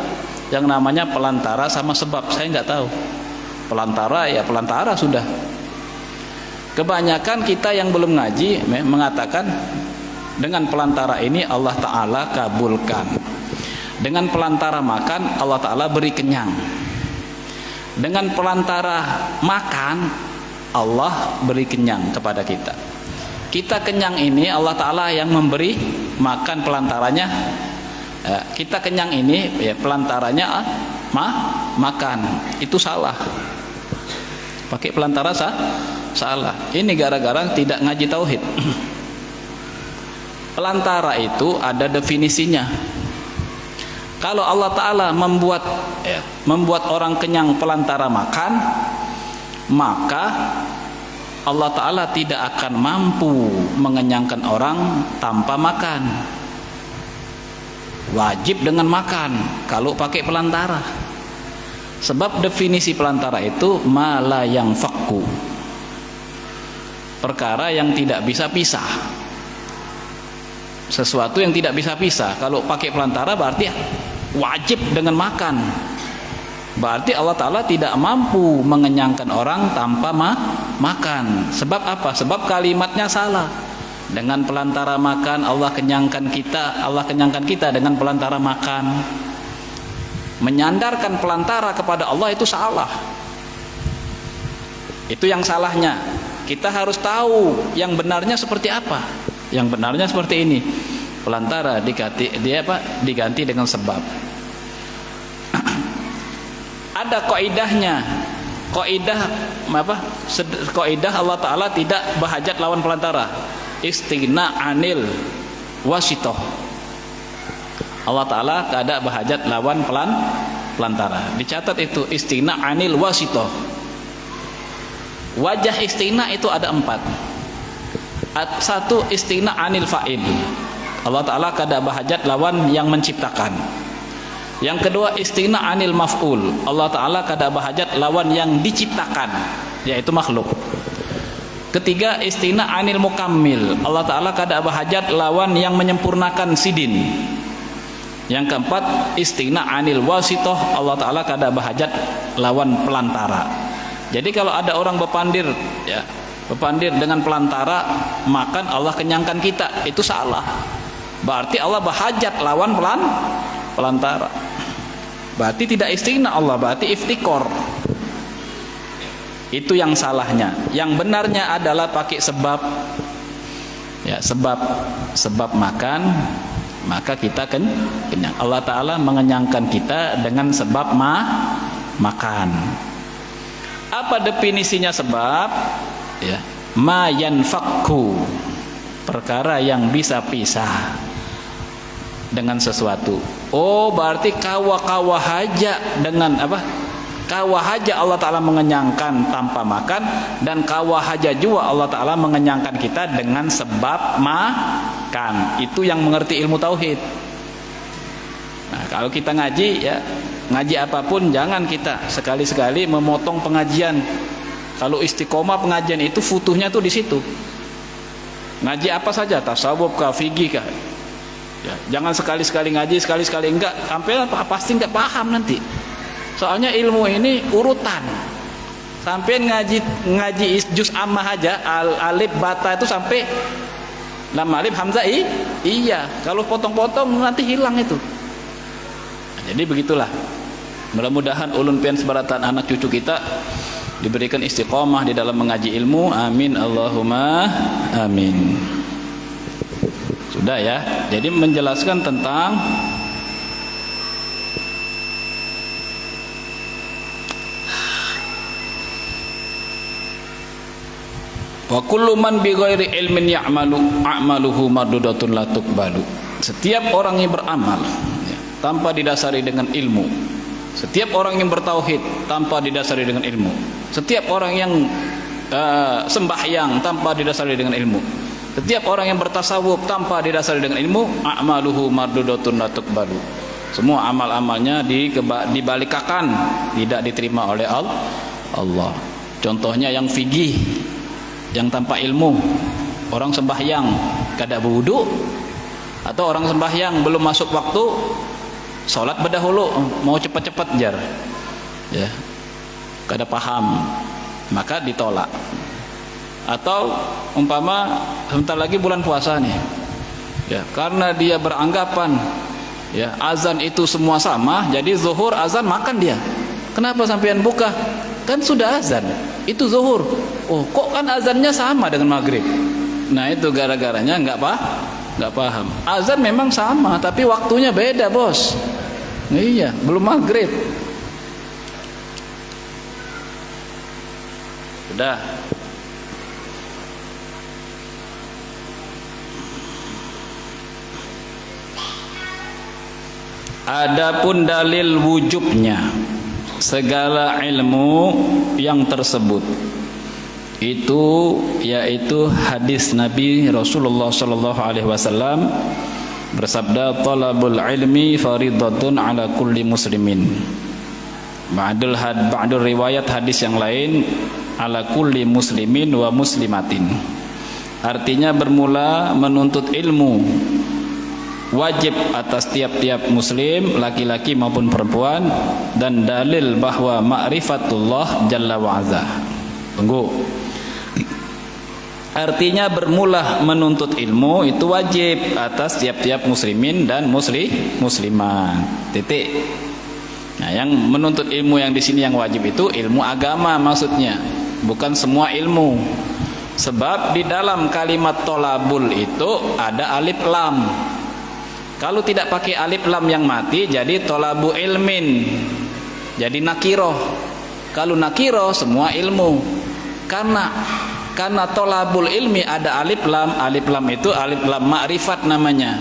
yang namanya pelantara sama sebab, saya nggak tahu. Pelantara ya pelantara sudah. Kebanyakan kita yang belum ngaji mengatakan dengan pelantara ini Allah Ta'ala kabulkan, dengan pelantara makan Allah Ta'ala beri kenyang, dengan pelantara makan Allah beri kenyang kepada kita. Kita kenyang ini Allah Ta'ala yang memberi makan pelantaranya. Kita kenyang ini ya pelantaranya makan. Itu salah. Pakai pelantara salah. Ini gara-gara tidak ngaji tauhid. Pelantara itu ada definisinya. Kalau Allah Ta'ala membuat orang kenyang pelantara makan, maka Allah Ta'ala tidak akan mampu mengenyangkan orang tanpa makan. Wajib dengan makan kalau pakai pelantara. Sebab definisi pelantara itu ma la yang fakku, perkara yang tidak bisa pisah. Sesuatu yang tidak bisa pisah. Kalau pakai pelantara berarti wajib dengan makan. Berarti Allah Ta'ala tidak mampu mengenyangkan orang tanpa makan. Sebab apa? Sebab kalimatnya salah. Dengan pelantara makan Allah kenyangkan kita. Allah kenyangkan kita dengan pelantara makan. Menyandarkan pelantara kepada Allah itu salah. Itu yang salahnya. Kita harus tahu yang benarnya seperti apa. Yang benarnya seperti ini. Pelantara diganti dengan sebab. Ada kaidahnya. Kaidah Allah Ta'ala tidak berhajat lawan pelantara. Istighna anil wasitoh. Allah Ta'ala tidak berhajat lawan pelantara. Dicatat itu istighna anil wasitoh. Wajah istighna itu ada 4. 1 istighna anil fa'il. Allah Ta'ala tidak berhajat lawan yang menciptakan. Yang kedua istighna anil maf'ul. Allah Ta'ala kada berhajat lawan yang diciptakan, yaitu makhluk. Ketiga istighna anil mukammil. Allah Ta'ala kada berhajat lawan yang menyempurnakan sidin. Yang keempat istighna anil wasitoh. Allah Ta'ala kada berhajat lawan pelantara. Jadi kalau ada orang berpandir dengan pelantara makan Allah kenyangkan kita, itu salah. Berarti Allah berhajat lawan pelantara. Berarti tidak istighna Allah, berarti iftikor. Itu yang salahnya. Yang benarnya adalah pakai sebab. Ya, sebab makan, maka kita kenyang. Allah Ta'ala mengenyangkan kita dengan sebab makan. Apa definisinya sebab? Ya, ma yanfakku, perkara yang bisa pisah dengan sesuatu. Oh, berarti kawa haja dengan apa? Kawa haja Allah Ta'ala mengenyangkan tanpa makan, dan kawa haja juga Allah Ta'ala mengenyangkan kita dengan sebab makan. Itu yang mengerti ilmu tauhid. Nah, kalau kita ngaji ngaji apapun jangan kita sekali-sekali memotong pengajian. Kalau istiqomah pengajian itu futuhnya tuh di situ. Ngaji apa saja, tasawuf kah, fikih kah. Ya, jangan sekali-sekali ngaji, sekali-sekali enggak, sampai pasti enggak paham nanti. Soalnya ilmu ini urutan. Sampai ngaji juz ammah aja, alif bata itu sampai lam alif hamzah iya. Kalau potong-potong nanti hilang itu. Nah, jadi begitulah. Mudah-mudahan ulun pian sebaratan anak cucu kita diberikan istiqomah di dalam mengaji ilmu. Amin Allahumma amin. Sudah ya. Jadi menjelaskan tentang Wa kullu man bi ghairi ilmin a'maluhu mardudatun la tuqbalu. Setiap orang yang beramal tanpa didasari dengan ilmu, setiap orang yang bertauhid tanpa didasari dengan ilmu, setiap orang yang sembahyang tanpa didasari dengan ilmu, setiap orang yang bertasawuf tanpa didasari dengan ilmu, a'maluhu mardudatun la tuqbalu. Semua amal-amalnya dibalikakan, tidak diterima oleh Allah. Contohnya yang fikih, yang tanpa ilmu, orang sembahyang kada berwudu, atau orang sembahyang belum masuk waktu, sholat berdahulu, mau cepat-cepat jar, ya, kada paham, maka ditolak. Atau umpama sebentar lagi bulan puasa nih, ya, karena dia beranggapan, ya, azan itu semua sama, jadi zuhur azan makan dia. Kenapa sampean buka? Kan sudah azan, itu zuhur. Oh, kok kan azannya sama dengan maghrib? Nah, itu gara-garanya nggak paham. Azan memang sama, tapi waktunya beda, bos. Iya, belum maghrib. Sudah. Adapun dalil wujubnya segala ilmu yang tersebut itu yaitu hadis Nabi Rasulullah sallallahu alaihi wasallam bersabda, talabul ilmi faridatun ala kulli muslimin. Ba'dul riwayat hadis yang lain ala kulli muslimin wa muslimatin. Artinya bermula menuntut ilmu wajib atas tiap-tiap muslim, laki-laki maupun perempuan, dan dalil bahwa ma'rifatullah jalla wa'azza. Tunggu. Artinya bermula menuntut ilmu itu wajib atas tiap-tiap muslimin dan muslimah. Titik. Nah, yang menuntut ilmu yang di sini yang wajib itu ilmu agama maksudnya, bukan semua ilmu. Sebab di dalam kalimat tolabul itu ada alif lam. Kalau tidak pakai alif lam yang mati jadi tolabu ilmin, jadi nakiroh. Kalau nakiroh semua ilmu. Karena tolabul ilmi ada alif lam itu alif lam ma'rifat namanya.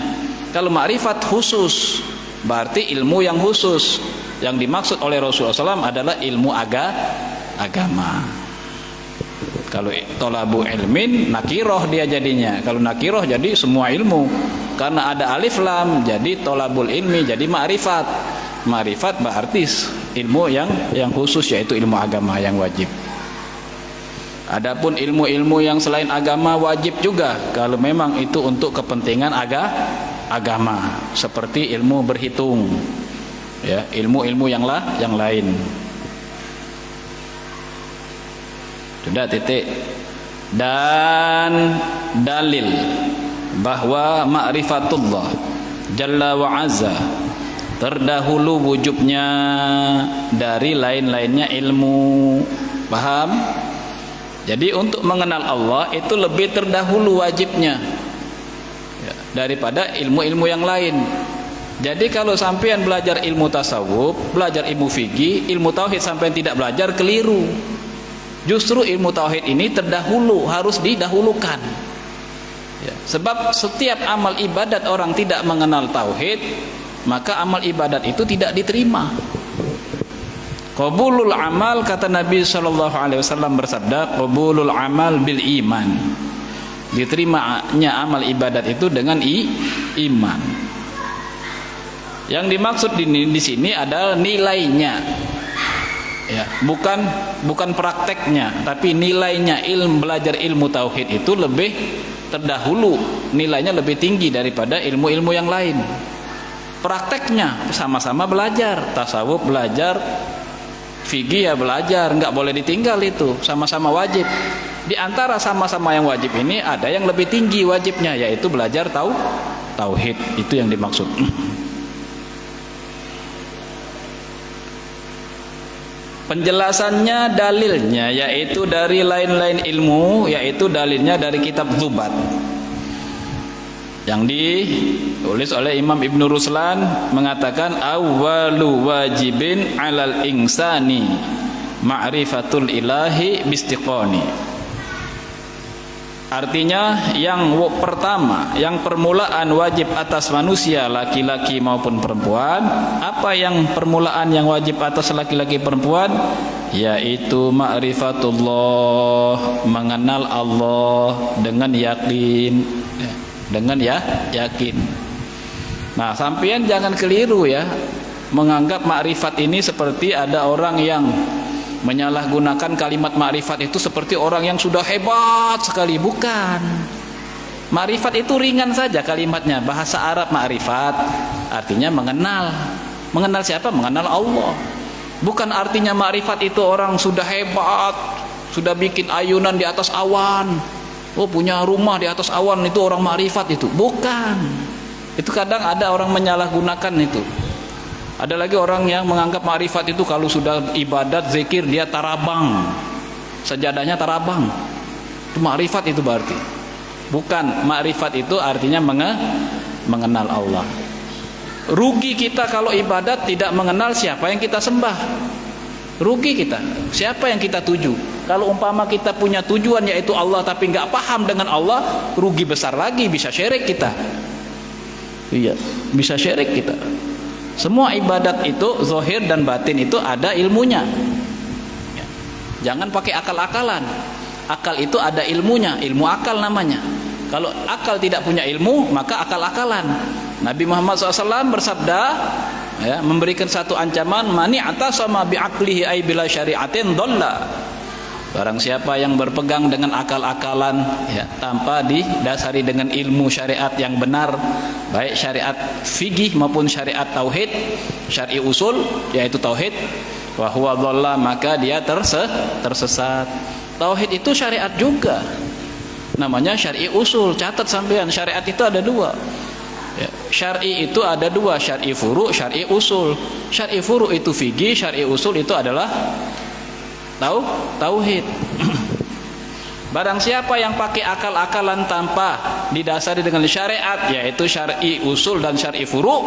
Kalau ma'rifat khusus, berarti ilmu yang khusus. Yang dimaksud oleh Rasulullah SAW adalah ilmu agama. Kalau tolabu ilmin nakiroh dia jadinya. Kalau nakiroh jadi semua ilmu. Karena ada alif lam jadi tolabul ilmi, jadi ma'rifat. Ma'rifat berarti ilmu yang khusus, yaitu ilmu agama yang wajib. Adapun ilmu-ilmu yang selain agama wajib juga kalau memang itu untuk kepentingan agama, seperti ilmu berhitung, ya, ilmu-ilmu yang lain. Sudah titik. Dan dalil bahwa ma'rifatullah jalla wa azza terdahulu wujubnya dari lain-lainnya ilmu. Paham? Jadi untuk mengenal Allah itu lebih terdahulu wajibnya, ya, daripada ilmu-ilmu yang lain. Jadi kalau sampean belajar ilmu tasawuf, belajar ilmu fikih, ilmu tauhid sampean tidak belajar, keliru. Justru ilmu tauhid ini terdahulu, harus didahulukan, ya, sebab setiap amal ibadat orang tidak mengenal tauhid, maka amal ibadat itu tidak diterima. Qabulul amal, kata Nabi SAW bersabda, qabulul amal bil iman. Diterimanya amal ibadat itu dengan iman. Yang dimaksud di sini adalah nilainya, ya, bukan prakteknya, tapi nilainya. Belajar ilmu tauhid itu lebih terdahulu, nilainya lebih tinggi daripada ilmu-ilmu yang lain. Prakteknya sama-sama belajar, tasawuf belajar, fikih ya belajar, nggak boleh ditinggal, itu sama-sama wajib. Di antara sama-sama yang wajib ini ada yang lebih tinggi wajibnya, yaitu belajar tauhid. Itu yang dimaksud. Penjelasannya, dalilnya yaitu dari lain-lain ilmu, yaitu dalilnya dari kitab Zubat yang ditulis oleh Imam Ibn Ruslan, mengatakan awwalu wajibin alal insani ma'rifatul ilahi bistiqoni. Artinya yang pertama, yang permulaan wajib atas manusia laki-laki maupun perempuan. Apa yang permulaan yang wajib atas laki-laki perempuan? Yaitu ma'rifatullah, mengenal Allah dengan yakin. Dengan yakin. Nah, sampean jangan keliru ya, menganggap makrifat ini seperti ada orang yang menyalahgunakan kalimat makrifat itu seperti orang yang sudah hebat sekali. Bukan. Makrifat itu ringan saja kalimatnya. Bahasa Arab makrifat artinya mengenal. Mengenal siapa? Mengenal Allah. Bukan artinya makrifat itu orang sudah hebat, sudah bikin ayunan di atas awan, oh punya rumah di atas awan, itu orang makrifat itu. Bukan. Itu kadang ada orang menyalahgunakan itu. Ada lagi orang yang menganggap makrifat itu kalau sudah ibadat, zikir, dia tarabang, sajadahnya tarabang. Itu makrifat itu berarti. Bukan, makrifat itu artinya mengenal Allah. Rugi kita kalau ibadat tidak mengenal siapa yang kita sembah. Rugi kita. Siapa yang kita tuju? Kalau umpama kita punya tujuan yaitu Allah tapi nggak paham dengan Allah, rugi besar lagi, bisa syirik kita. Iya, bisa syirik kita. Semua ibadat itu zahir dan batin itu ada ilmunya. Jangan pakai akal-akalan. Akal itu ada ilmunya, ilmu akal namanya. Kalau akal tidak punya ilmu, maka akal-akalan. Nabi Muhammad SAW bersabda, ya, memberikan satu ancaman, mani atasama bi'aqlihi ay bila syari'atin dhalla. Barang siapa yang berpegang dengan akal-akalan, ya, tanpa didasari dengan ilmu syariat yang benar, baik syariat fikih maupun syariat tauhid, syar'i usul yaitu tauhid, wa huwa dhalla, maka dia tersesat. Tauhid itu syariat juga. Namanya syar'i usul. Catat sampean, syariat itu ada dua. Ya, syar'i itu ada dua, syar'i furu', syar'i usul. Syar'i furu' itu fikih, syar'i usul itu adalah tauhid. Barang siapa yang pakai akal-akalan tanpa didasari dengan syariat, yaitu syar'i usul dan syar'i furu',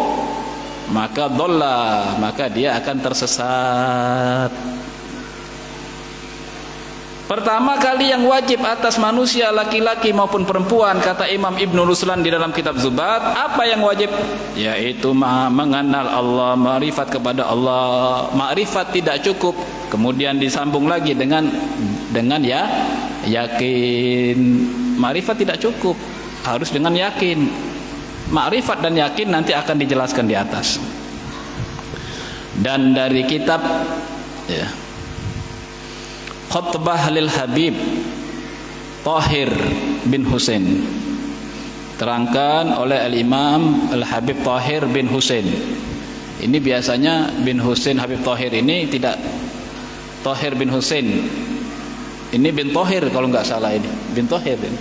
maka dhalla, maka dia akan tersesat. Pertama kali yang wajib atas manusia laki-laki maupun perempuan, kata Imam Ibnu Ruslan di dalam kitab Zubat, apa yang wajib? Yaitu mengenal Allah, ma'rifat kepada Allah. Ma'rifat tidak cukup, kemudian disambung lagi dengan ya yakin. Ma'rifat tidak cukup, harus dengan yakin. Ma'rifat dan yakin nanti akan dijelaskan di atas. Dan dari kitab ya, Khutbah lil Habib Tahir bin Husain, terangkan oleh Al-Imam Al-Habib Tahir bin Husain. Ini biasanya bin Husain Habib Tahir ini tidak Tahir bin Husain. Ini bin Tahir kalau nggak salah, ini bin Tahir ini.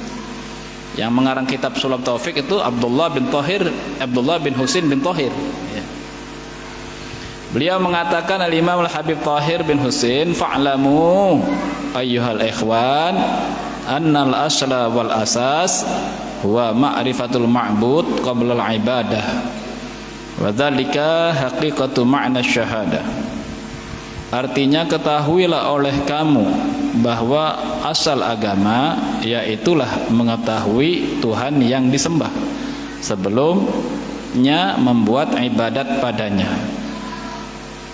Yang mengarang kitab Sulab Taufik itu Abdullah bin Tahir, Abdullah bin Husain bin Tahir. Ya. Beliau mengatakan, Al-Imam Al-Habib Tahir bin Husain, fa'lamu ayyuhal ikhwan annal asla wal asas huwa ma'rifatul ma'bud qabla al-ibadah wa dzalika haqiqatu ma'na syahadah. Artinya, ketahuilah oleh kamu bahwa asal agama yaitulah mengetahui Tuhan yang disembah sebelumnya membuat ibadat padanya.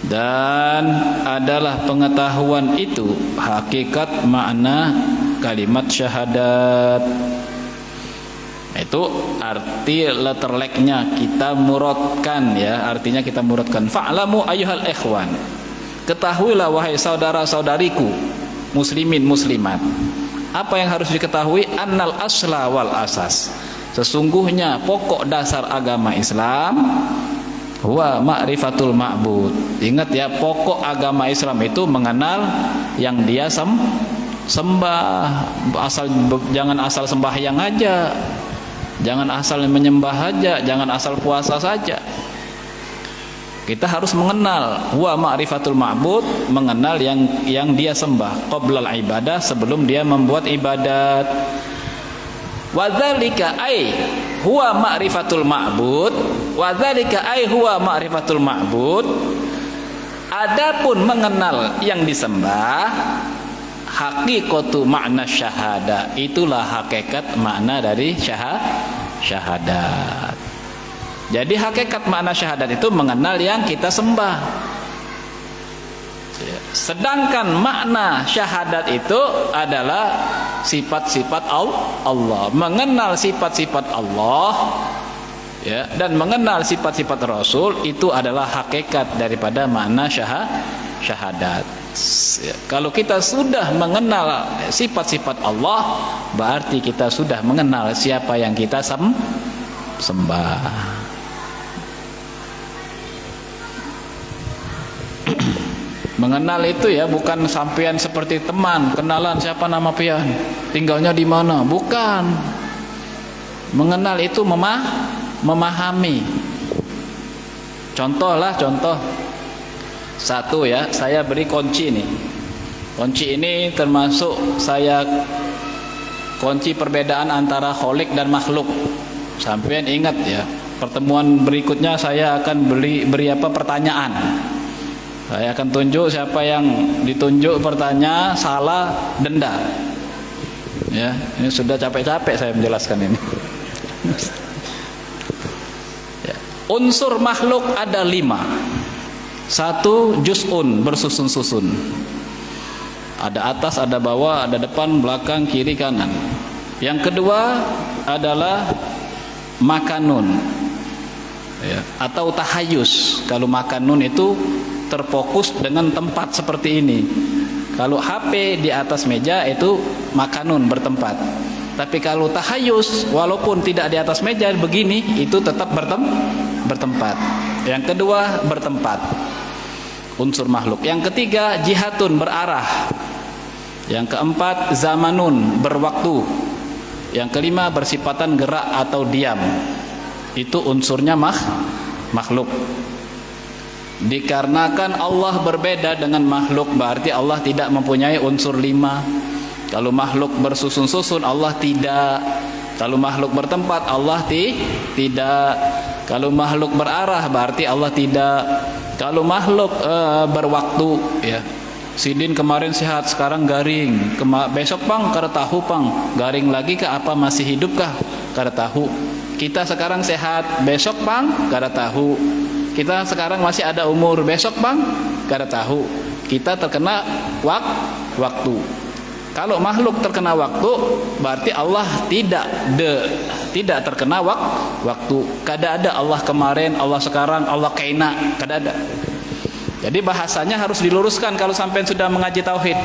Dan adalah pengetahuan itu hakikat makna kalimat syahadat. Itu arti letterleknya kita muradkan, ya, artinya kita muradkan. Fa'lamu ayyuhal ikhwan, ketahuilah wahai saudara-saudariku muslimin muslimat. Apa yang harus diketahui? Annal asla wal asas, sesungguhnya pokok dasar agama Islam huwa ma'rifatul ma'bud. Ingat ya, pokok agama Islam itu mengenal yang dia sembah. Jangan asal sembahyang aja, jangan asal menyembah aja, jangan asal puasa saja. Kita harus mengenal huwa ma'rifatul ma'bud, mengenal yang dia sembah qoblal ibadah, sebelum dia membuat ibadat. Wa dzalika ai huwa ma'rifatul ma'bud, wa dzalika ai huwa ma'rifatul ma'bud. Adapun mengenal yang disembah, hakikatu makna syahadah, itulah hakikat makna dari syahadat. Jadi hakikat makna syahadat itu mengenal yang kita sembah. Sedangkan makna syahadat itu adalah sifat-sifat Allah, mengenal sifat-sifat Allah, ya, dan mengenal sifat-sifat Rasul, itu adalah hakikat daripada makna syahadat. Ya, kalau kita sudah mengenal sifat-sifat Allah, berarti kita sudah mengenal siapa yang kita sembah. Mengenal itu ya bukan sampean seperti teman, kenalan siapa nama pian, tinggalnya di mana, bukan. Mengenal itu memahami. Contoh satu ya, saya beri kunci nih. Kunci ini termasuk saya kunci perbedaan antara kholik dan makhluk. Sampean ingat ya, pertemuan berikutnya saya akan beri apa pertanyaan. Saya akan tunjuk siapa yang ditunjuk bertanya salah denda. Ya, ini sudah capek-capek saya menjelaskan ini. Ya. Unsur makhluk ada 5. 1 juz'un, bersusun-susun. Ada atas, ada bawah, ada depan, belakang, kiri, kanan. Yang kedua adalah makanun, ya, atau tahayus. Kalau makanun itu terfokus dengan tempat seperti ini. Kalau HP di atas meja itu makanun, bertempat. Tapi kalau tahayus, walaupun tidak di atas meja begini, itu tetap bertempat. Yang kedua bertempat, unsur makhluk. Yang ketiga jihatun, berarah. Yang keempat zamanun, berwaktu. Yang kelima bersifatan gerak atau diam. Itu unsurnya makhluk. Dikarenakan Allah berbeda dengan makhluk, berarti Allah tidak mempunyai unsur 5. Kalau makhluk bersusun-susun, Allah tidak. Kalau makhluk bertempat, Allah tidak. Kalau makhluk berarah, berarti Allah tidak. Kalau makhluk berwaktu, ya, Sidin kemarin sehat, sekarang garing. Besok pang kada tahu pang, garing lagi ke apa, masih hidupkah, kada tahu. Kita sekarang sehat, besok pang kada tahu. Kita sekarang masih ada umur, besok bang kada tahu. Kita terkena waktu. Kalau makhluk terkena waktu, berarti Allah tidak terkena waktu. Kada ada Allah kemarin, Allah sekarang, Allah kaina, kada ada. Jadi bahasanya harus diluruskan kalau sampai sudah mengaji tauhid.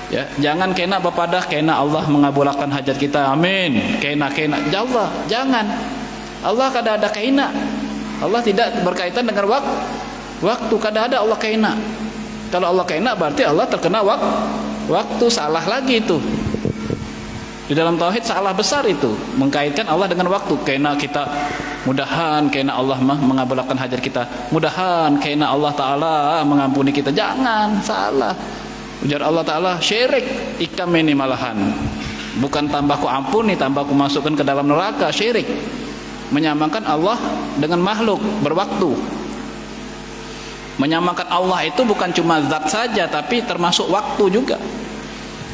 Ya, jangan kena bapadah kena Allah mengabulkan hajat kita, amin. Kena ya Allah, jangan. Allah kada ada kaina. Allah tidak berkaitan dengan waktu, kada ada Allah kaina. Kalau Allah kaina berarti Allah terkena waktu, salah lagi itu. Di dalam tauhid salah besar itu, mengkaitkan Allah dengan waktu. Kaina kita, mudahan kaina Allah mengabulkan hajat kita, mudahan kaina Allah Ta'ala mengampuni kita. Jangan, salah. Ujar Allah Ta'ala, syirik ikam ini malahan. Bukan tambahku ampuni, tambahku masukkan ke dalam neraka, syirik. Menyamakan Allah dengan makhluk berwaktu. Menyamakan Allah itu bukan cuma zat saja, tapi termasuk waktu juga.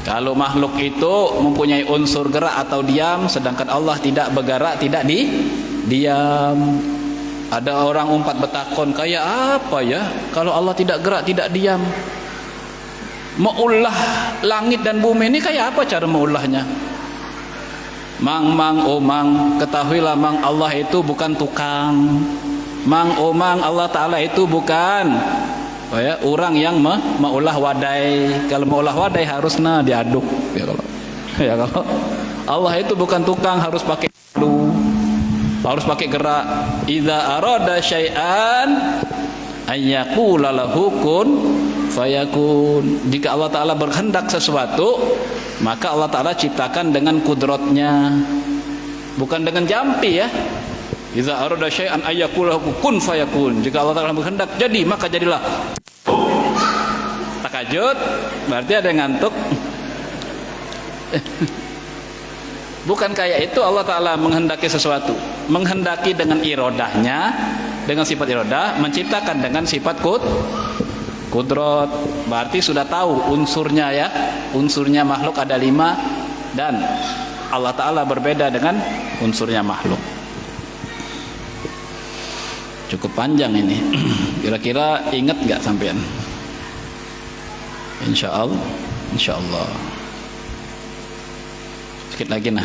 Kalau makhluk itu mempunyai unsur gerak atau diam, sedangkan Allah tidak bergerak, tidak diam. Ada orang umpat betakon, kayak apa ya kalau Allah tidak gerak, tidak diam? Maulah langit dan bumi ini kayak apa cara maulahnya? Mang, oh mang, ketahuilah mang, Allah itu bukan tukang. Mang, oh mang, Allah Ta'ala itu bukan orang yang maulah wadai. Kalau maulah wadai harusnya diaduk. Kalau Allah itu bukan tukang, harus pakai harus pakai gerak. Idza arada syai'an ayyaqula lahu kun fayakun. Jika Allah Ta'ala berkehendak sesuatu, maka Allah Ta'ala ciptakan dengan kudratnya, bukan dengan jampi ya. Iza arada syai'an ayyaqula kun fayakun. Jika Allah Ta'ala berkehendak jadi, maka jadilah. Takajud, berarti ada yang ngantuk. Bukan kayak itu Allah Ta'ala menghendaki sesuatu. Menghendaki dengan irodahnya, dengan sifat irodah, menciptakan dengan sifat Kudrat berarti sudah tahu unsurnya ya. Unsurnya makhluk ada 5 dan Allah Ta'ala berbeda dengan unsurnya makhluk. Cukup panjang ini. Kira-kira ingat gak sampean? Insya Allah. Sedikit lagi nah.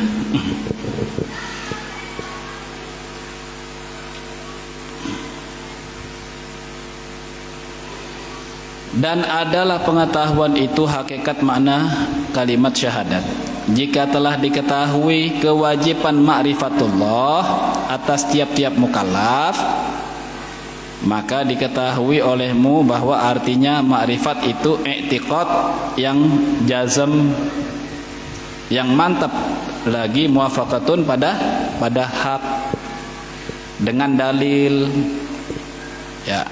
Dan adalah pengetahuan itu hakikat makna kalimat syahadat. Jika telah diketahui kewajiban ma'rifatullah atas tiap-tiap mukallaf, maka diketahui olehmu bahwa artinya ma'rifat itu i'tiqad yang jazm, yang mantap, lagi muwafaqatun pada hak dengan dalil. Ya,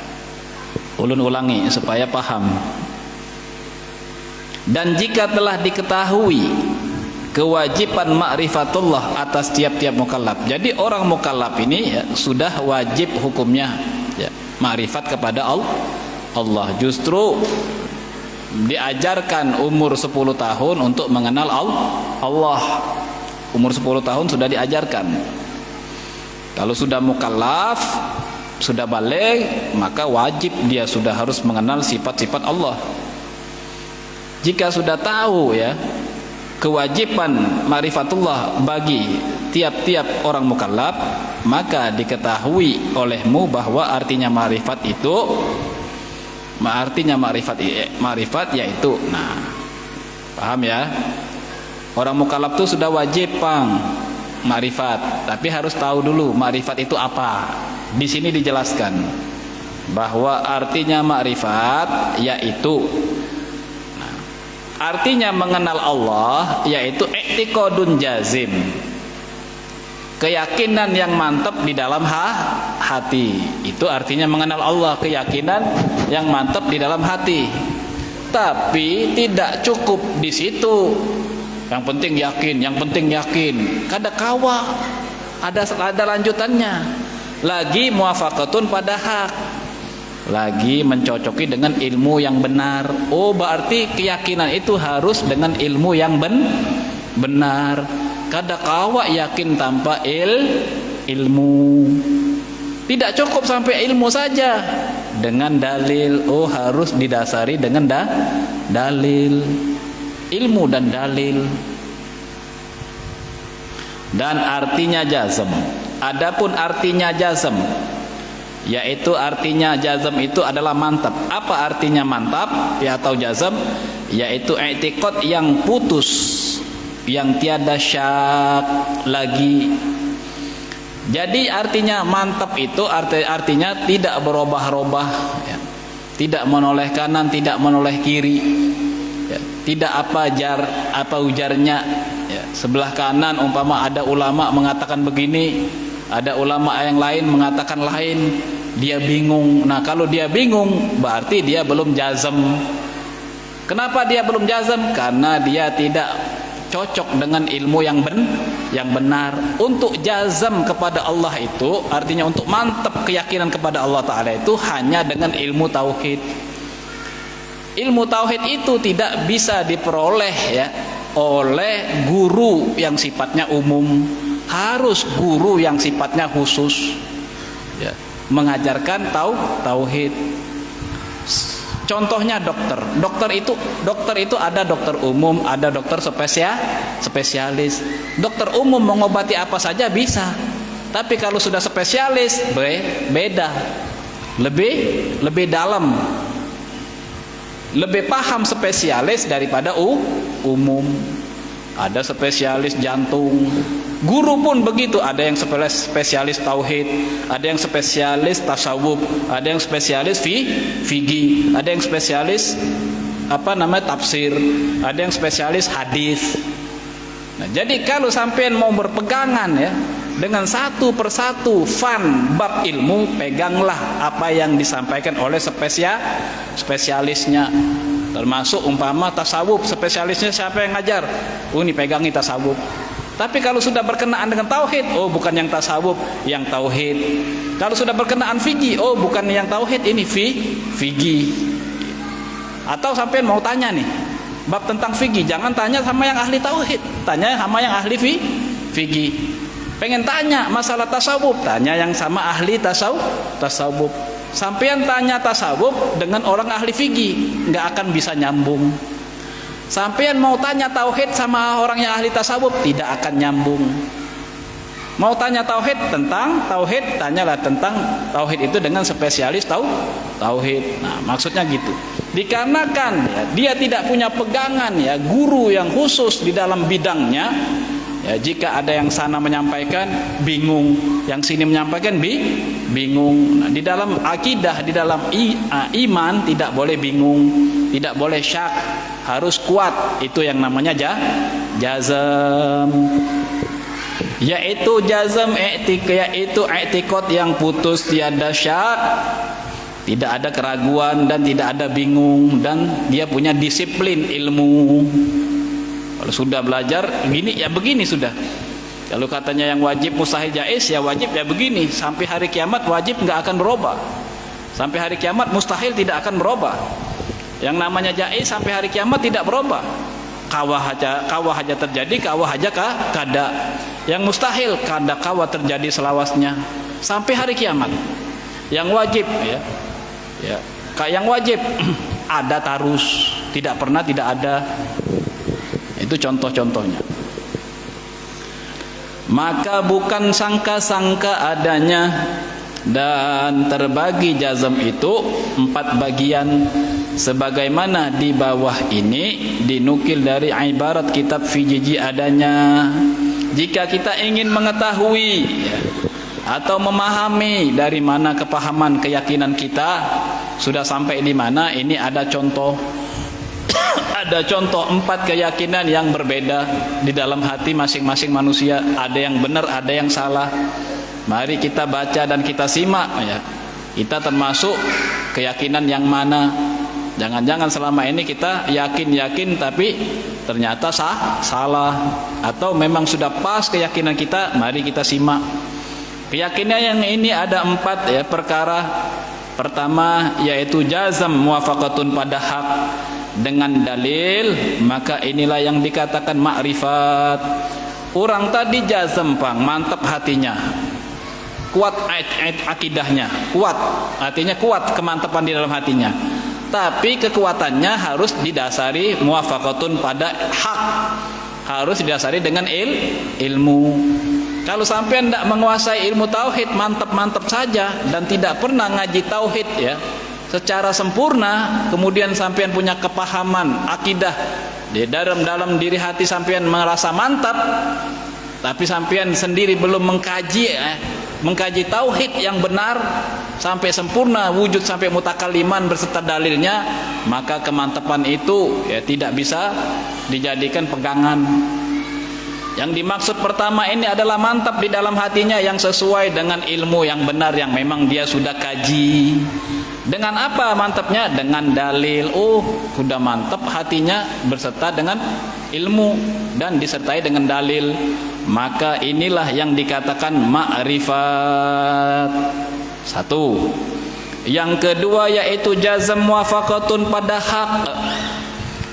ulun ulangi supaya paham. Dan jika telah diketahui kewajiban ma'rifatullah atas tiap-tiap mukallaf. Jadi orang mukallaf ini ya, sudah wajib hukumnya ya, ma'rifat kepada Allah. Justru diajarkan umur 10 tahun untuk mengenal Allah. Umur 10 tahun sudah diajarkan. Kalau sudah mukallaf, sudah balik, maka wajib dia sudah harus mengenal sifat-sifat Allah. Jika sudah tahu ya kewajiban ma'rifatullah bagi tiap-tiap orang mukallaf, maka diketahui olehmu bahwa artinya ma'rifat itu, ma'rifat yaitu, nah paham ya, orang mukallaf itu sudah wajib ma'rifat, tapi harus tahu dulu ma'rifat itu apa. Di sini dijelaskan bahwa artinya ma'rifat yaitu, artinya mengenal Allah yaitu i'tiqadun jazim, keyakinan yang mantap di dalam hati. Itu artinya mengenal Allah, keyakinan yang mantap di dalam hati. Tapi tidak cukup di situ. Yang penting yakin. Kadakawa ada lanjutannya. Lagi muwafaqatun pada hak, lagi mencocoki dengan ilmu yang benar. Oh, berarti keyakinan itu harus dengan ilmu yang benar. Kadakawa yakin tanpa ilmu. Tidak cukup sampai ilmu saja, dengan dalil. Oh, harus didasari dengan dalil, ilmu dan dalil. Dan artinya jazm. Adapun artinya jazm, yaitu artinya jazm itu adalah mantap. Apa artinya mantap ya atau jazm? Yaitu i'tiqad yang putus, yang tiada syak lagi. Jadi artinya mantap itu artinya tidak berubah-ubah ya. Tidak menoleh kanan, tidak menoleh kiri ya. Tidak apa ujarnya ya. Sebelah kanan umpama ada ulama mengatakan begini, ada ulama yang lain mengatakan lain, dia bingung. Nah, kalau dia bingung berarti dia belum jazm. Kenapa dia belum jazm? Karena dia tidak cocok dengan ilmu yang benar. Untuk jazm kepada Allah itu artinya untuk mantap keyakinan kepada Allah Ta'ala itu hanya dengan ilmu tauhid. Ilmu tauhid itu tidak bisa diperoleh ya oleh guru yang sifatnya umum. Harus guru yang sifatnya khusus ya, mengajarkan tauhid. Contohnya dokter itu ada dokter umum, ada dokter spesialis. Dokter umum mengobati apa saja bisa, tapi kalau sudah spesialis beda, lebih dalam, lebih paham spesialis daripada umum. Ada spesialis jantung, guru pun begitu. Ada yang spesialis tauhid, ada yang spesialis tasawuf, ada yang spesialis fikih, ada yang spesialis tafsir, ada yang spesialis hadis. Nah, jadi kalau sampean mau berpegangan ya dengan satu persatu bab ilmu, peganglah apa yang disampaikan oleh spesialisnya. Termasuk umpama tasawuf, spesialisnya siapa yang ngajar? Oh, ini pegangi tasawuf. Tapi kalau sudah berkenaan dengan tauhid, oh bukan yang tasawuf, yang tauhid. Kalau sudah berkenaan fikih, oh bukan yang tauhid, ini fikih. Atau sampean mau tanya nih bab tentang fikih, jangan tanya sama yang ahli tauhid, tanya sama yang ahli fikih. Pengen tanya masalah tasawuf, tanya yang sama ahli tasawuf. Sampean tanya tasawuf dengan orang ahli fikih, nggak akan bisa nyambung. Sampean mau tanya tauhid sama orang yang ahli tasawuf, tidak akan nyambung. Mau tanya tauhid tentang tauhid, tanyalah tentang tauhid itu dengan spesialis tauhid. Nah, maksudnya gitu. Dikarenakan ya, dia tidak punya pegangan ya, guru yang khusus di dalam bidangnya. Ya, jika ada yang sana menyampaikan bingung, yang sini menyampaikan bingung. Nah, di dalam akidah, di dalam iman tidak boleh bingung, tidak boleh syak, harus kuat. Itu yang namanya jazm. Yaitu jazm yaitu i'tiqad yang putus, tiada syak, tidak ada keraguan dan tidak ada bingung, dan dia punya disiplin ilmu. Kalau sudah belajar begini ya begini sudah. Kalau katanya yang wajib mustahil jaiz ya wajib ya begini, sampai hari kiamat wajib nggak akan berubah. Sampai hari kiamat mustahil tidak akan berubah. Yang namanya jaiz sampai hari kiamat tidak berubah. Kawah aja terjadi, kawah aja kada. Yang mustahil kada kawah terjadi selawasnya sampai hari kiamat. Yang wajib ya yang wajib ada tarus, tidak pernah tidak ada. Itu contoh-contohnya. Maka bukan sangka-sangka adanya, dan terbagi jazm itu 4 bagian sebagaimana di bawah ini dinukil dari ibarat kitab Fijiji adanya. Jika kita ingin mengetahui ya, atau memahami dari mana kepahaman keyakinan kita sudah sampai di mana, ini ada contoh. Ada contoh 4 keyakinan yang berbeda di dalam hati masing-masing manusia. Ada yang benar, ada yang salah. Mari kita baca dan kita simak ya. Kita termasuk keyakinan yang mana? Jangan-jangan selama ini kita yakin tapi ternyata salah, atau memang sudah pas keyakinan kita. Mari kita simak. Keyakinan yang ini ada 4 ya perkara. Pertama yaitu jazm muwafaqatun pada hak dengan dalil, maka inilah yang dikatakan makrifat. Orang tadi jazm pang, mantap hatinya, kuat akidahnya, kuat artinya kuat kemantapan di dalam hatinya, tapi kekuatannya harus didasari muwafaqatun pada hak, harus didasari dengan ilmu. Kalau sampai tidak menguasai ilmu tauhid, mantap-mantap saja dan tidak pernah ngaji tauhid ya secara sempurna, kemudian sampean punya kepahaman akidah di dalam diri hati sampean merasa mantap, tapi sampean sendiri belum mengkaji tauhid yang benar sampai sempurna, wujud sampai mutakaliman berserta dalilnya, maka kemantapan itu ya tidak bisa dijadikan pegangan. Yang dimaksud pertama ini adalah mantap di dalam hatinya yang sesuai dengan ilmu yang benar yang memang dia sudah kaji. Dengan apa mantapnya? Dengan dalil. Oh, sudah mantap hatinya berserta dengan ilmu dan disertai dengan dalil. Maka inilah yang dikatakan ma'rifat. 1. Yang kedua yaitu jazm muwafaqatun pada hak.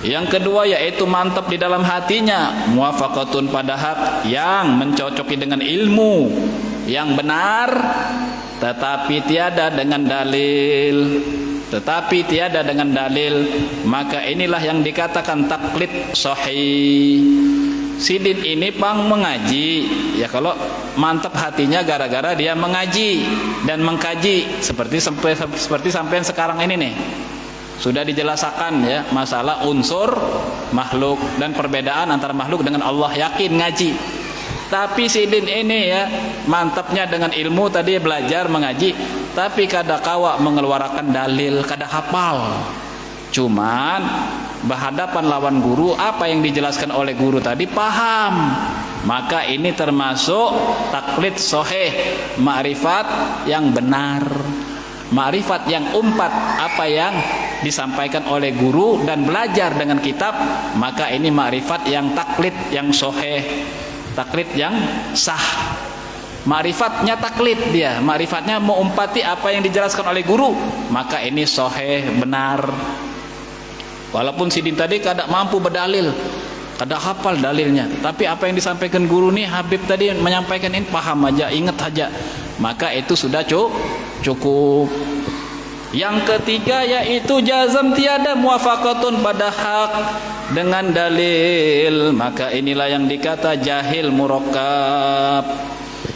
Yang kedua yaitu mantap di dalam hatinya muwafaqatun pada hak, yang mencocoki dengan ilmu yang benar, tetapi tiada dengan dalil, maka inilah yang dikatakan taklid sahih. Sidin ini pang mengaji ya, kalau mantap hatinya gara-gara dia mengaji dan mengkaji, seperti sampean sekarang ini nih sudah dijelaskan ya masalah unsur makhluk dan perbedaan antara makhluk dengan Allah, yakin ngaji. Tapi sidin ini ya mantapnya dengan ilmu, tadi belajar mengaji, tapi kada kawa mengeluarkan dalil, kada hafal. Cuman berhadapan lawan guru, apa yang dijelaskan oleh guru tadi paham. Maka ini termasuk taklid sahih, ma'rifat yang benar, ma'rifat yang umpat apa yang disampaikan oleh guru dan belajar dengan kitab. Maka ini ma'rifat yang taklid yang sahih, taklid yang sah. Ma'rifatnya taklid, dia ma'rifatnya mengumpati apa yang dijelaskan oleh guru, maka ini sahih, benar. Walaupun Sidin tadi kada mampu berdalil, kada hafal dalilnya, tapi apa yang disampaikan guru nih, Habib tadi menyampaikan ini paham aja, ingat aja, maka itu sudah cukup. Yang ketiga yaitu jazam tiada muwafaqatun pada hak dengan dalil, maka inilah yang dikata jahil murakkab.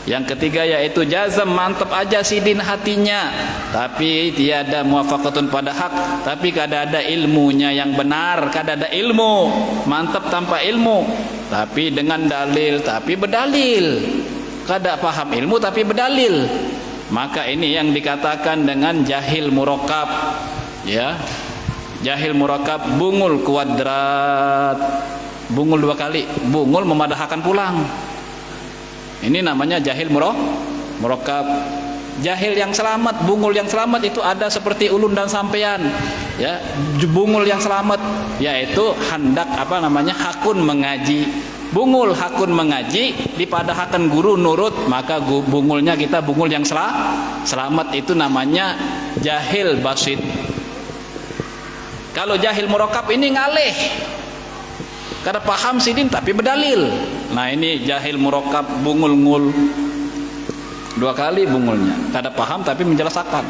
Yang ketiga yaitu jazam, mantap aja Sidin hatinya, tapi tiada muwafaqatun pada hak, tapi kada ada ilmunya yang benar, kada ada ilmu, mantap tanpa ilmu, tapi dengan dalil, tapi berdalil, kada paham ilmu tapi berdalil, maka ini yang dikatakan dengan jahil murakkab. Ya, jahil murakkab, bungul kuadrat, bungul 2 kali, bungul memadahkan pulang. Ini namanya jahil murakkab. Jahil yang selamat, bungul yang selamat itu ada seperti ulun dan sampean. Ya, bungul yang selamat yaitu hendak hakun mengaji. Bungul hakun mengaji dipadahkan guru nurut, maka bungulnya kita bungul yang selamat, itu namanya jahil basit. Kalau jahil murakkab ini ngalih, kada paham Sidin tapi berdalil. Nah ini jahil murakkab, bungul ngul 2 kali bungulnya, kada paham tapi menjelaskan.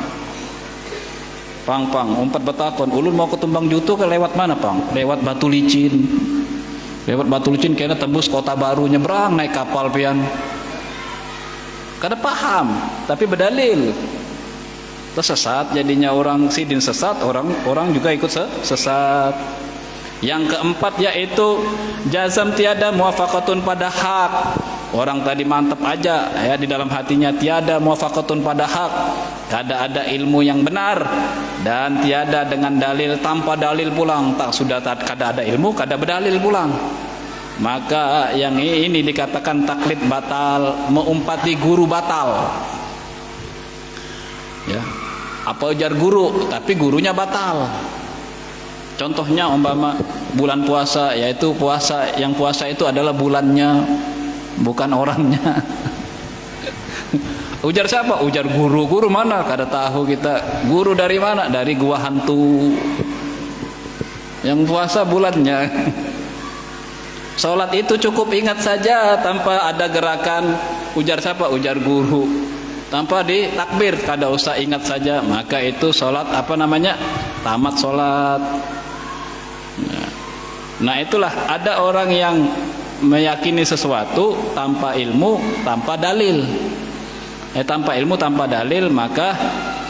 Pang umpat betakon, ulun mau ke Tumbang Juto ke lewat mana Pang? Lewat Batu Licin. Lewat Batu Licin kayaknya tembus Kota Baru, nyebrang naik kapal pian. Kada paham tapi berdalil. Tersesat jadinya, orang Sidin sesat, orang juga ikut sesat. Yang keempat yaitu jazam tiada muwafaqatun pada hak. Orang tadi mantap aja ya, di dalam hatinya tiada muwafaqatun pada hak, kada ada ilmu yang benar, dan tiada dengan dalil, tanpa dalil pulang. Kada ada ilmu, kada berdalil pulang. Maka yang ini dikatakan taklid batal, mengumpati guru batal. Ya, apa ujar guru tapi gurunya batal. Contohnya umpama bulan puasa, yaitu yang puasa itu adalah bulannya, bukan orangnya. Ujar siapa? Ujar guru. Guru mana? Kada tahu kita. Guru dari mana? Dari gua hantu. Yang puasa bulannya. Salat itu cukup ingat saja tanpa ada gerakan. Ujar siapa? Ujar guru. Tanpa ditakbir, kada usah ingat saja, maka itu salat tamat salat. Nah itulah, ada orang yang meyakini sesuatu tanpa ilmu, tanpa dalil. Tanpa ilmu, tanpa dalil, maka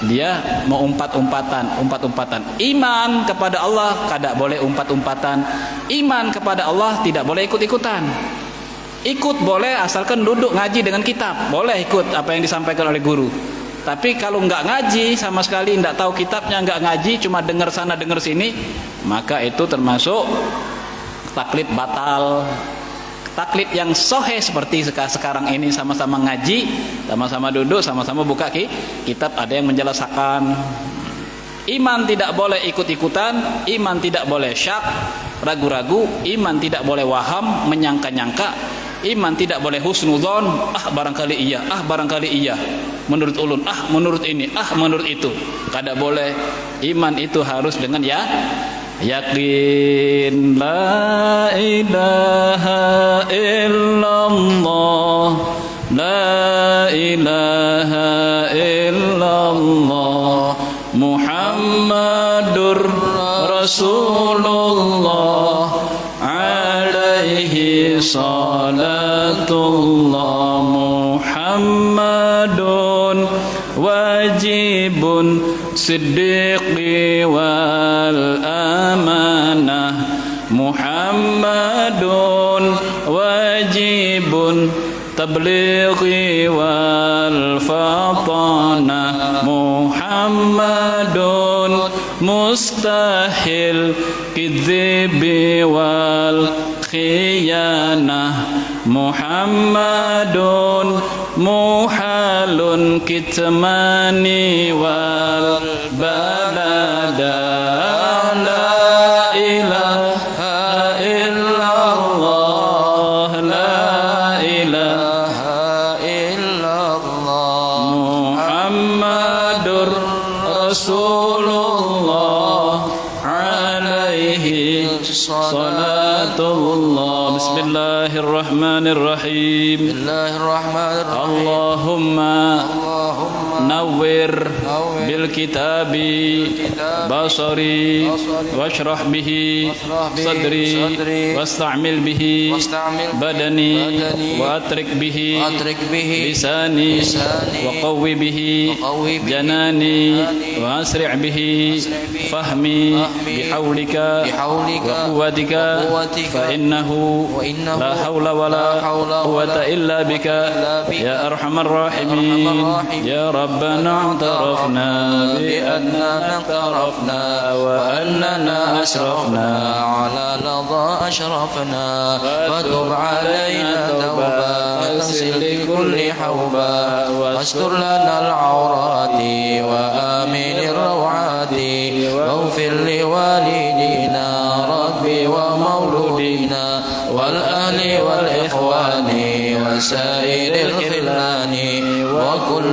dia mau umpat-umpatan. Iman kepada Allah kada boleh umpat-umpatan. Iman kepada Allah tidak boleh ikut-ikutan. Ikut boleh asalkan duduk ngaji dengan kitab, boleh ikut apa yang disampaikan oleh guru. Tapi kalau nggak ngaji sama sekali, nggak tahu kitabnya, nggak ngaji, cuma dengar sana dengar sini, maka itu termasuk taklid batal. Taklid yang soheh seperti sekarang ini, sama-sama ngaji, sama-sama duduk, sama-sama buka kitab, ada yang menjelaskan. Iman tidak boleh ikut-ikutan, iman tidak boleh syak, ragu-ragu, iman tidak boleh waham, menyangka-nyangka, iman tidak boleh husnudzon, barangkali iya, barangkali iya, menurut ulun, menurut ini, menurut itu. Kada boleh. Iman itu harus dengan yakin. La ilaha illallah, la ilaha illallah, Muhammadur Rasulullah, alaihi salatullah. Muhammadun wajibun siddiqi wal amanah, Muhammadun wajibun tablighi wal fatanah, Muhammadun mustahil kidzibi wal khiyanah, Muhammadun muhalun kitmani wal balada. La ilaha illallah, la ilaha illallah, Muhammadur Rasulullah, alaihi صلاة الله. بسم الله الرحمن الرحيم. اللهم نور بالكتاب بصري واشرح به صدري واستعمل به بدني وأترك به لساني وقوي به جناني وأسرع به فهمي بحولك وقوتك فإنه لا حول ولا قوة إلا بك يا أرحم الراحمين. يا ربنا اعترفنا بأننا وأننا أسرفنا على لظى أشرفنا فتب علينا توبة واغسل لكل حوبة واستر لنا العورات وآمن الروعات واغفر لوالدينا ربي ومولودينا والأهل والإخوان وسائر الخلان وكل